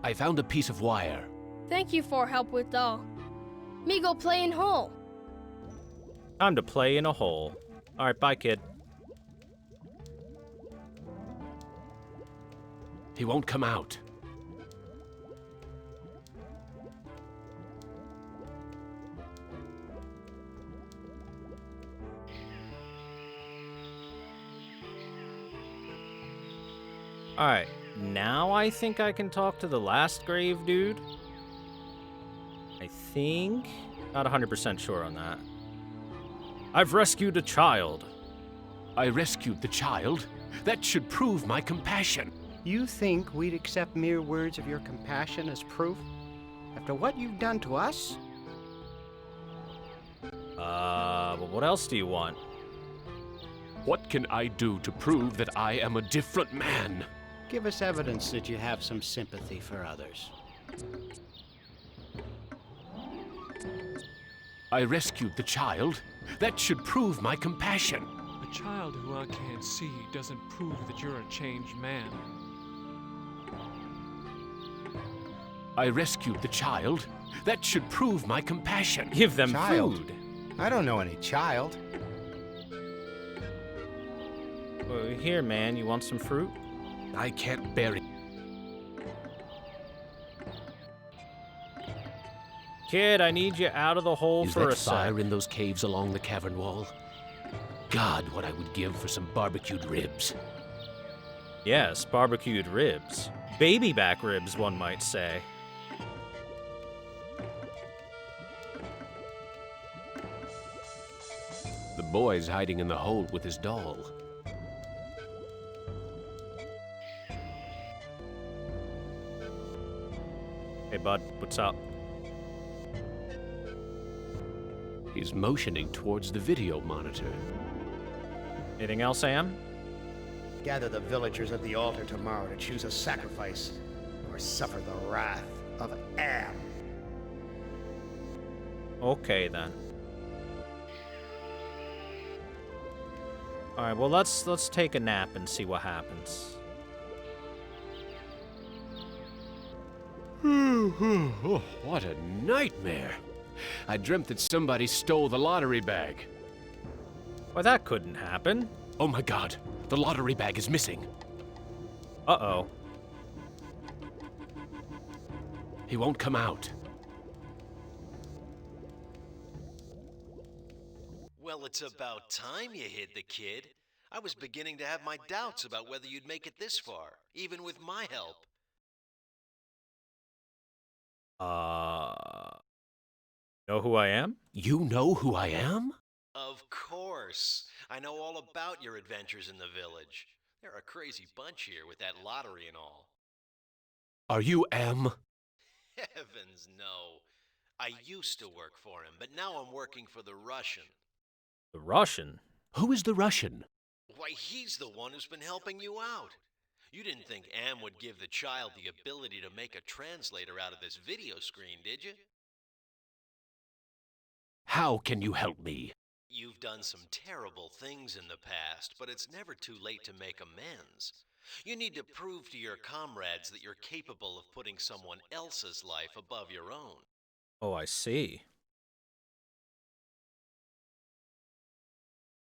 I found a piece of wire. Thank you for help with Doll. Me go play in hole. Time to play in a hole. Alright, bye, kid. He won't come out. Alright, now I think I can talk to the last grave dude. I think. Not 100% sure on that. I've rescued a child. I rescued the child. That should prove my compassion. You think we'd accept mere words of your compassion as proof? After what you've done to us? But what else do you want? What can I do to prove that I am a different man? Give us evidence that you have some sympathy for others. I rescued the child. That should prove my compassion. A child who I can't see doesn't prove that you're a changed man. I rescued the child. That should prove my compassion. Give them Child? food. I don't know any child. Here, man, you want some fruit? I can't bear it. Kid, I need you out of the hole Is for that a sec. fire in those caves along the cavern wall? God, what I would give for some barbecued ribs. Yes, barbecued ribs. Baby back ribs, one might say. The boy's hiding in the hole with his doll. Hey, bud, what's up? He's motioning towards the video monitor. Anything else, Am? Gather the villagers at the altar tomorrow to choose a sacrifice or suffer the wrath of Am. Okay, then. Alright, well, let's take a nap and see what happens. Oh, what a nightmare. I dreamt that somebody stole the lottery bag. Well, that couldn't happen. Oh my god, the lottery bag is missing. Uh-oh. He won't come out. Well, it's about time you hid the kid. I was beginning to have my doubts about whether you'd make it this far, even with my help. Know who I am? You know who I am? Of course. I know all about your adventures in the village. They're a crazy bunch here with that lottery and all. Are you Am? Heavens, no. I used to work for him, but now I'm working for the Russian. The Russian? Who is the Russian? Why, he's the one who's been helping you out. You didn't think Am would give the child the ability to make a translator out of this video screen, did you? How can you help me? You've done some terrible things in the past, but it's never too late to make amends. You need to prove to your comrades that you're capable of putting someone else's life above your own. Oh, I see.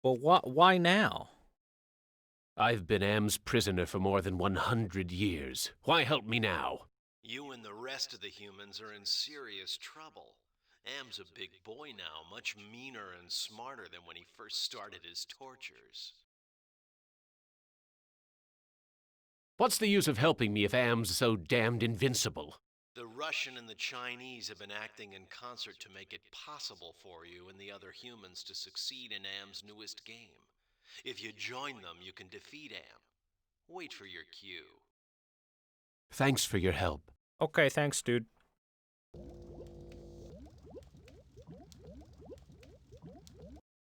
Well, why now? I've been Am's prisoner for more than 100 years. Why help me now? You and the rest of the humans are in serious trouble. Am's a big boy now, much meaner and smarter than when he first started his tortures. What's the use of helping me if Am's so damned invincible? The Russian and the Chinese have been acting in concert to make it possible for you and the other humans to succeed in Am's newest game. If you join them, you can defeat Am. Wait for your cue. Thanks for your help. Okay, thanks, dude.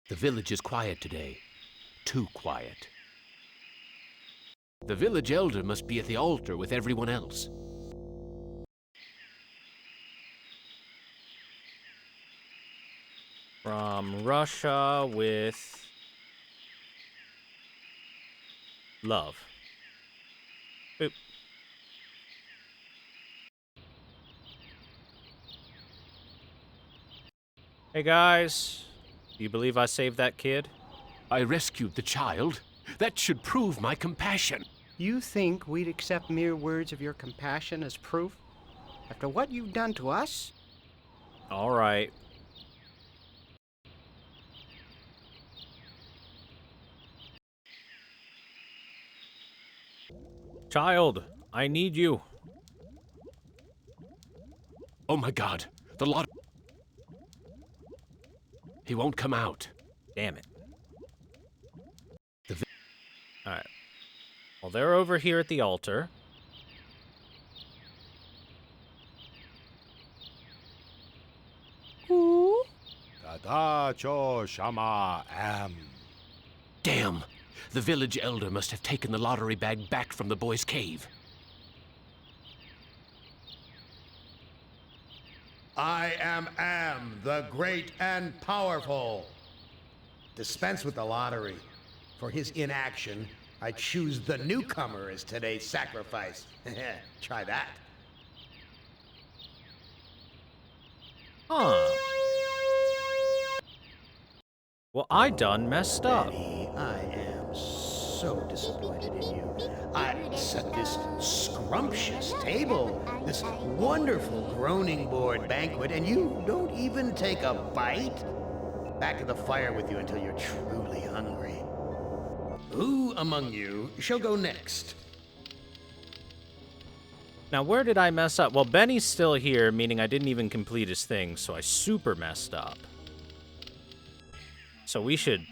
The village is quiet today. Too quiet. The village elder must be at the altar with everyone else. From Russia with love. Boop. Hey guys, do you believe I saved that kid? I rescued the child. That should prove my compassion. You think we'd accept mere words of your compassion as proof? After what you've done to us? All right. Child, I need you. Oh my god, the lot. He won't come out. Damn it. Alright. Well, they're over here at the altar. Tadacho Shama Am. Damn! The village elder must have taken the lottery bag back from the boy's cave. I am Am, the great and powerful. Dispense with the lottery. For his inaction, I choose the newcomer as today's sacrifice. Try that. Huh. Well, I done messed up. Benny, I am so disappointed in you. I set this scrumptious table, this wonderful groaning board banquet, and you don't even take a bite? Back to the fire with you until you're truly hungry. Who among you shall go next? Now, where did I mess up? Well, Benny's still here, meaning I didn't even complete his thing, so I super messed up. So we should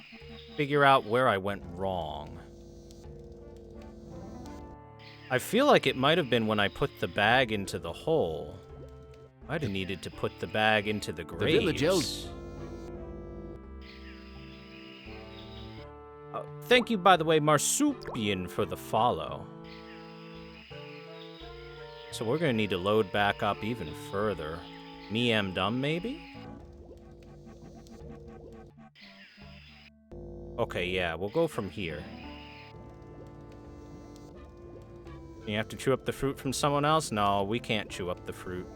figure out where I went wrong. I feel like it might have been when I put the bag into the hole. I'd have needed to put the bag into the graves. The village elder. Thank you, by the way, Marsupian, for the follow. So we're gonna need to load back up even further. Me am dumb, maybe? Okay, yeah, we'll go from here. You have to chew up the fruit from someone else? No, we can't chew up the fruit.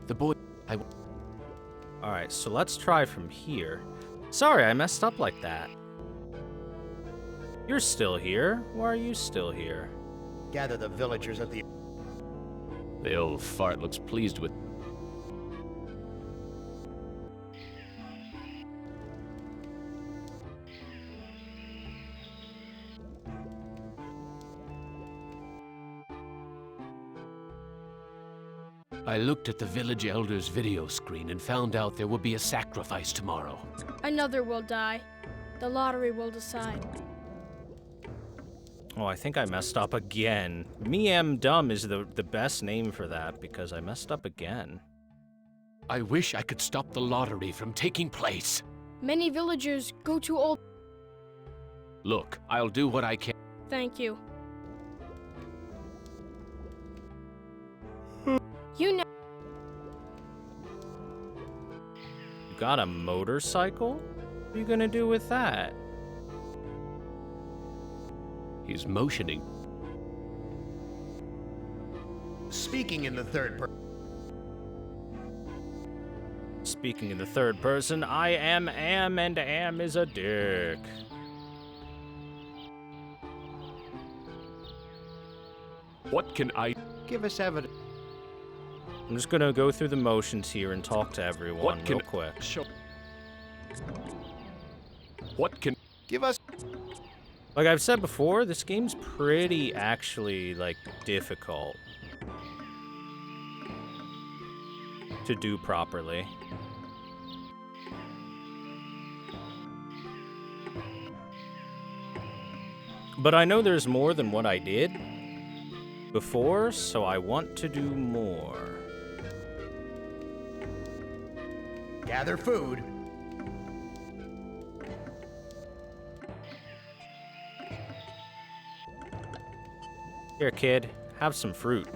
The boy... Alright, so let's try from here. Sorry, I messed up like that. You're still here. Why are you still here? Gather the villagers at the... The old fart looks pleased with... I looked at the village elder's video screen and found out there will be a sacrifice tomorrow. Another will die. The lottery will decide. Oh, I think I messed up again. Me am dumb is the best name for that because I messed up again. I wish I could stop the lottery from taking place. Many villagers go to old... Look, I'll do what I can. Thank you. You know... You got a motorcycle? What are you gonna do with that? He's motioning. Speaking in the third person. Speaking in the third person, I am and am is a dick. What can I... Give us evidence. I'm just gonna go through the motions here and talk to everyone real quick. What can... Give us... Like I've said before, this game's pretty actually, like, difficult to do properly. But I know there's more than what I did before, so I want to do more. Gather food. Here, kid, have some fruit.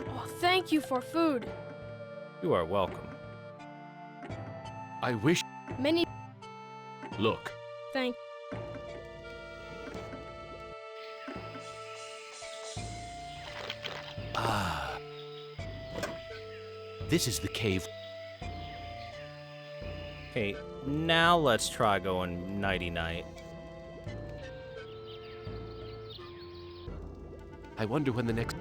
Oh, thank you for food. You are welcome. I wish... Many... Look. Thank... Ah. This is the cave. Okay, now let's try going nighty-night. I wonder when the next...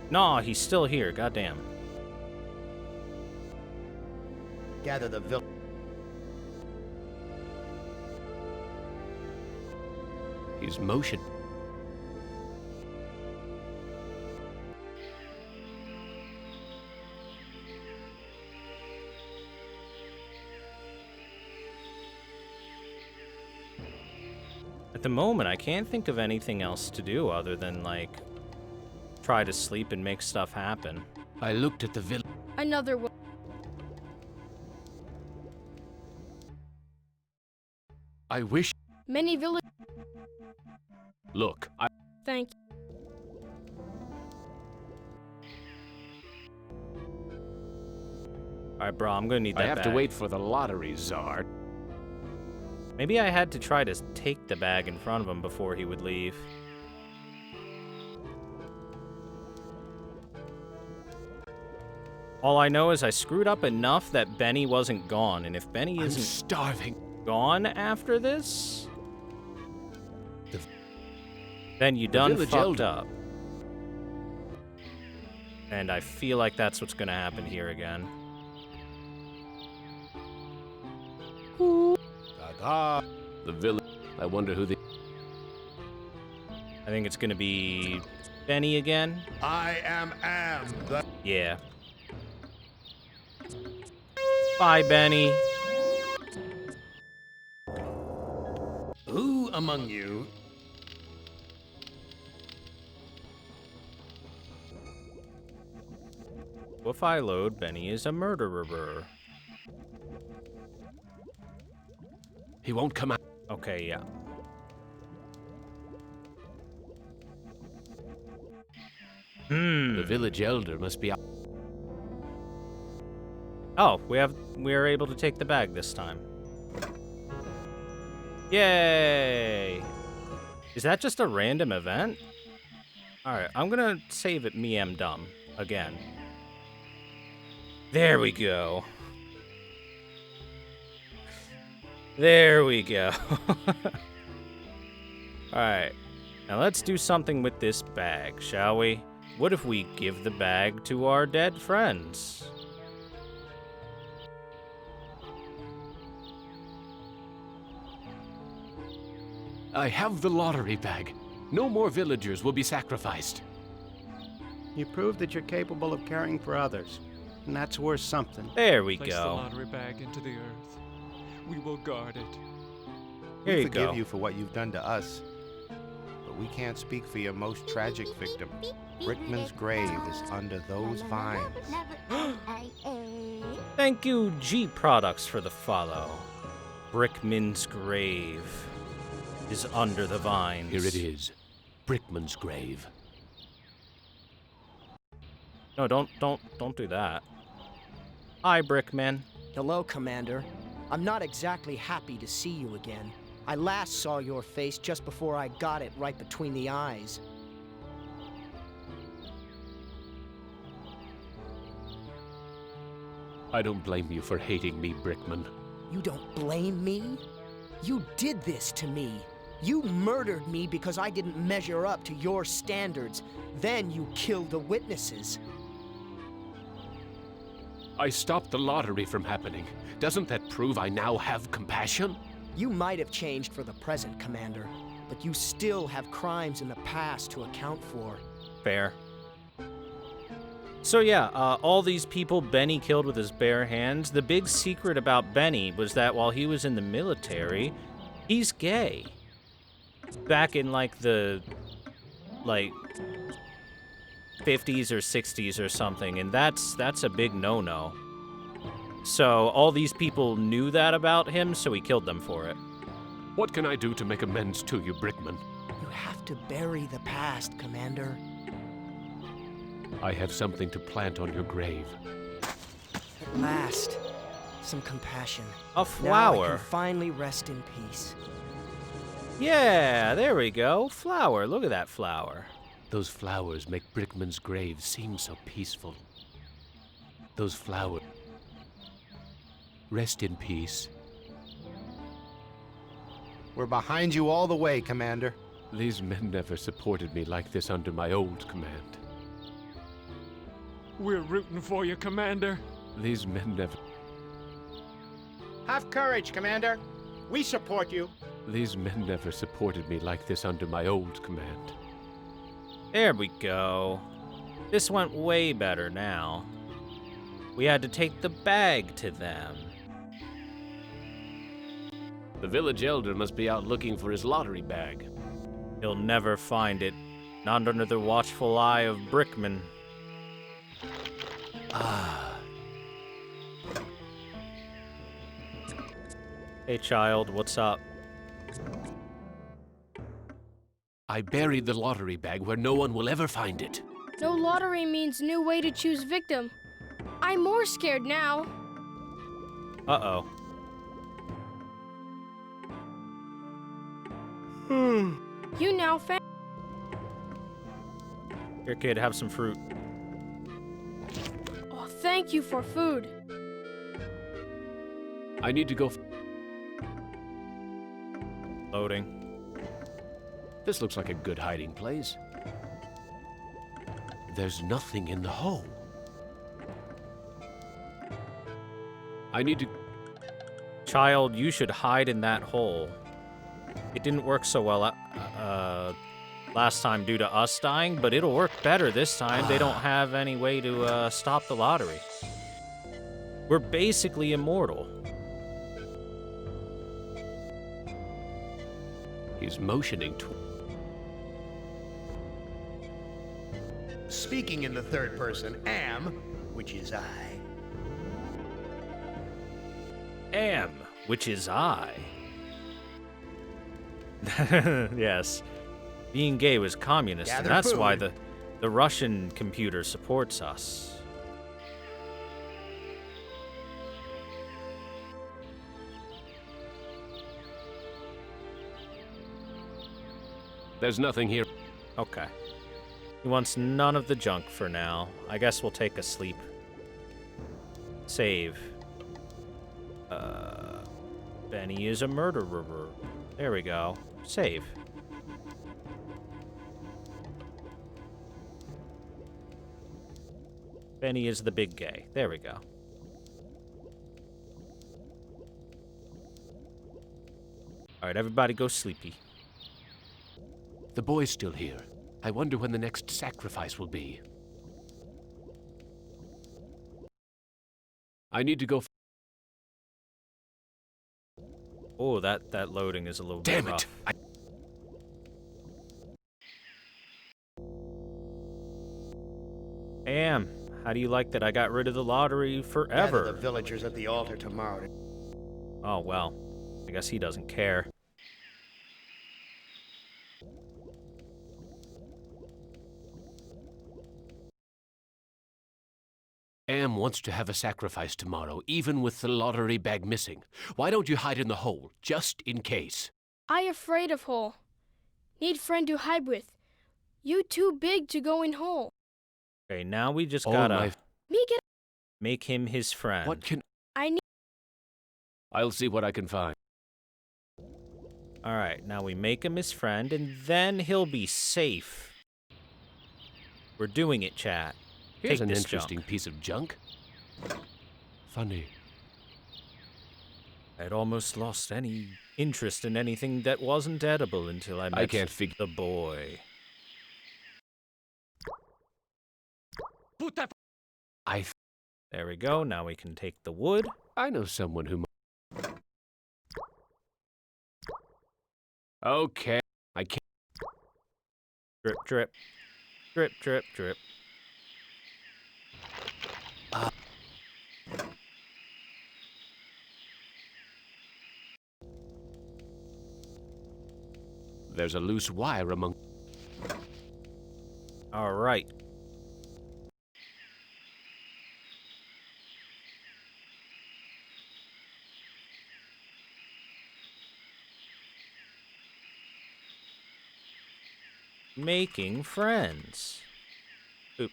Nah, he's still here, goddamn. Gather the village. He's motion. At the moment, I can't think of anything else to do other than, like, try to sleep and make stuff happen. I looked at the village. Another will... I wish... Many village... Look, I... Thank you. Alright, bro, I'm gonna need that I have bag. to wait for the lottery czar. Maybe I had to try to take the bag in front of him before he would leave. All I know is I screwed up enough that Benny wasn't gone, and if Benny isn't starving gone after this, then you done fucked up. And I feel like that's what's gonna happen here again. The village. I wonder who the... I think it's gonna be Benny again. I am the... Yeah. Bye, Benny. Who among you... If I load, Benny is a murderer. He won't come out. Okay, yeah. The village elder must be out. Oh, we are able to take the bag this time. Yay! Is that just a random event? Alright, I'm gonna save it me am dumb again. There we go. There we go. Alright, now let's do something with this bag, shall we? What if we give the bag to our dead friends? I have the lottery bag. No more villagers will be sacrificed. You prove that you're capable of caring for others, and that's worth something. There we Place the go. lottery bag into the earth. We will guard it. Here We you forgive go. you for what you've done to us, but we can't speak for your most tragic victim. Brickman's grave is under those vines. Thank you, G Products, for the follow. Brickman's grave is under the vines. Here it is. Brickman's grave. No, don't do that. Hi, Brickman. Hello, Commander. I'm not exactly happy to see you again. I last saw your face just before I got it right between the eyes. I don't blame you for hating me, Brickman. You don't blame me? You did this to me. You murdered me because I didn't measure up to your standards. Then you killed the witnesses. I stopped the lottery from happening. Doesn't that prove I now have compassion? You might have changed for the present, Commander, but you still have crimes in the past to account for. Fair. So yeah, all these people Benny killed with his bare hands. The big secret about Benny was that while he was in the military, he's gay. Back in like the 50s or 60s or something, and that's a big no-no. So all these people knew that about him, so he killed them for it. What can I do to make amends to you, Brickman? You have to bury the past, Commander. I have something to plant on your grave. At last, some compassion. A Now I flower. can finally rest in peace. Yeah, there we go. Flower. Look at that flower. Those flowers make Brickman's grave seem so peaceful. Those flowers. Rest in peace. We're behind you all the way, Commander. These men never supported me like this under my old command. We're rooting for you, Commander. These men never... Have courage, Commander. We support you. These men never supported me like this under my old command. There we go. This went way better now. We had to take the bag to them. The village elder must be out looking for his lottery bag. He'll never find it. Not under the watchful eye of Brickman. Ah. Hey, child, what's up? I buried the lottery bag where no one will ever find it. No lottery means new way to choose victim. I'm more scared now. Uh-oh. You now found. Here, kid, have some fruit. Oh, thank you for food. I need to go... Loading. This looks like a good hiding place. There's nothing in the hole. I need to... Child, you should hide in that hole. It didn't work so well last time due to us dying, but it'll work better this time. They don't have any way to stop the lottery. We're basically immortal. He's motioning to... Speaking in the third person, am, which is I. Am, which is I. Yes. Being gay was communist, and Gather that's why food. the Russian computer supports us. There's nothing here. Okay. He wants none of the junk for now. I guess we'll take a sleep. Save. Benny is a murderer. There we go. Save. Benny is the big gay. There we go. Alright, everybody go sleepy. The boy's still here. I wonder when the next sacrifice will be. I need to go. Oh, that loading is a little Damn bit it! rough. Am, how do you like that I got rid of the lottery Gather forever? the villagers at the altar tomorrow. Oh, well. I guess he doesn't care. Am wants to have a sacrifice tomorrow, even with the lottery bag missing. Why don't you hide in the hole, just in case? I afraid of hole. Need friend to hide with. You too big to go in hole. Okay, now we just Oh, gotta my- Me get. make him his friend. What can... I need. I'll see what I can find. Alright, now we make him his friend, and then he'll be safe. We're doing it, chat. Here's Take an this interesting junk. piece of junk. Funny. I'd almost lost any interest in anything that wasn't edible until I met can't figure... the boy. There we go, now we can take the wood. I know someone who... Okay, I can't... Drip, drip. Drip, drip, drip. There's a loose wire among... Alright. Making friends. Oop.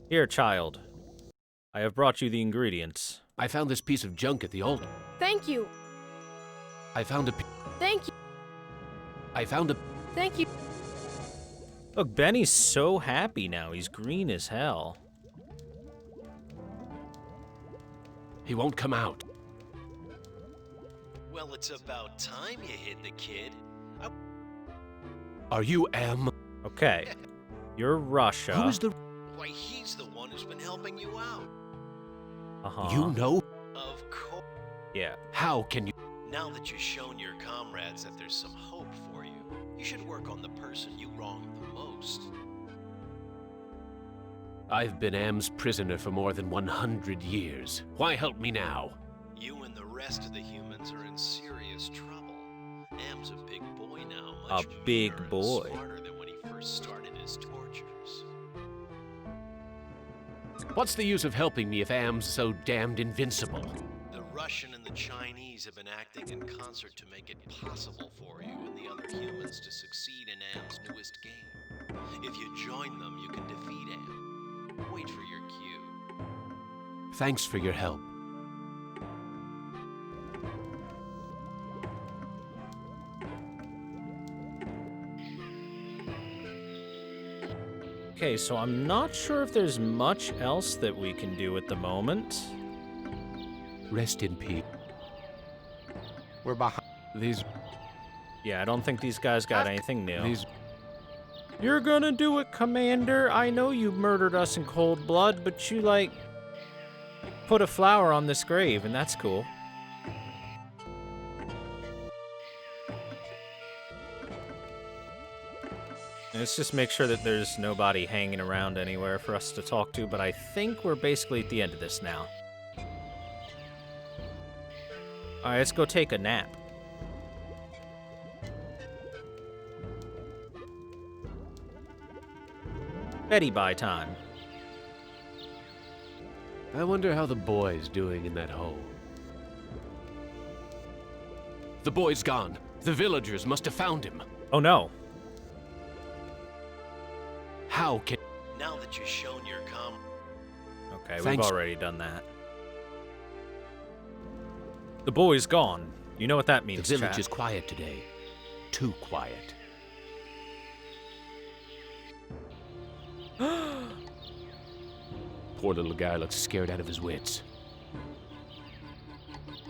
Here, child. I have brought you the ingredients. I found this piece of junk at the altar. Thank you. I found a... Thank you. I found a... Thank you. Look, Benny's so happy now. He's green as hell. He won't come out. Well, it's about time you hid the kid. Are you Am? Okay. You're Russia. Who is the... Why, he's the one who's been helping you out. Uh-huh. You know? Of course. Yeah. How can you... Now that you've shown your comrades that there's some hope for you, you should work on the person you wronged the most. I've been Am's prisoner for more than 100 years. Why help me now? You and the rest of the humans are in serious trouble. Am's a big boy now, much big bigger and boy. smarter than when he first started his tortures. What's the use of helping me if Am's so damned invincible? The Russian and the Chinese have been acting in concert to make it possible for you and the other humans to succeed in Am's newest game. If you join them, you can defeat Am. Wait for your cue. Thanks for your help. Okay, so I'm not sure if there's much else that we can do at the moment. Rest in peace. We're behind. These... Yeah, I don't think these guys got anything new. These... You're gonna do it, Commander. I know you murdered us in cold blood, but you, like, put a flower on this grave, and that's cool. Let's just make sure that there's nobody hanging around anywhere for us to talk to, but I think we're basically at the end of this now. Alright, let's go take a nap. Betty bye time. I wonder how the boy's doing in that hole. The boy's gone. The villagers must have found him. Oh no. How can... Now that you've shown your Okay, Thanks. we've already done that. The boy's gone. You know what that means, The village chat. is quiet today. Too quiet. Poor little guy looks scared out of his wits.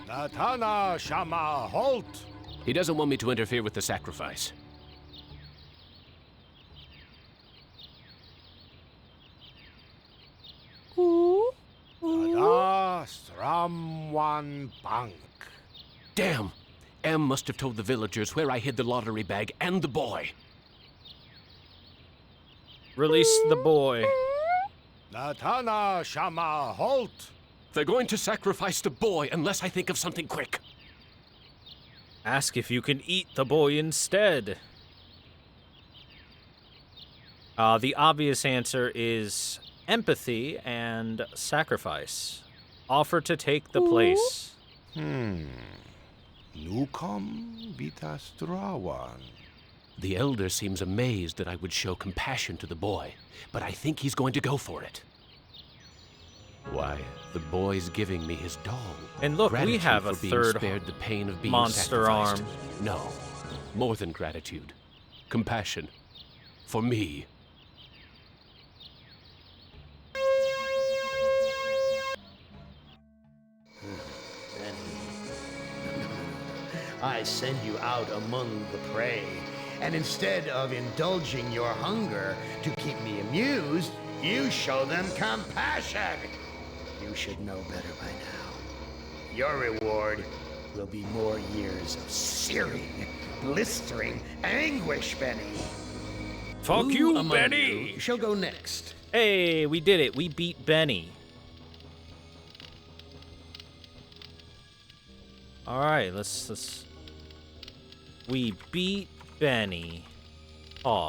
Natana Shama, halt! He doesn't want me to interfere with the sacrifice. Tada Stramwan Bank. Damn! M must have told the villagers where I hid the lottery bag and the boy. Release the boy. Natana Shama, halt! They're going to sacrifice the boy unless I think of something quick. Ask if you can eat the boy instead. The obvious answer is empathy and sacrifice. Offer to take the place. Nukom Vitastrawan. The elder seems amazed that I would show compassion to the boy, but I think he's going to go for it. Why, the boy's giving me his doll. And look, we Gratitude have a for being third spared the pain of being monster sacrificed. arm. No, more than gratitude. Compassion. For me. I send you out among the prey, and instead of indulging your hunger to keep me amused, you show them compassion. You should know better by now. Your reward will be more years of searing, blistering anguish, Benny. Fuck Who you, among Benny! you shall go next? Hey, we did it. We beat Benny. Alright, let's... We beat Benny. Pause.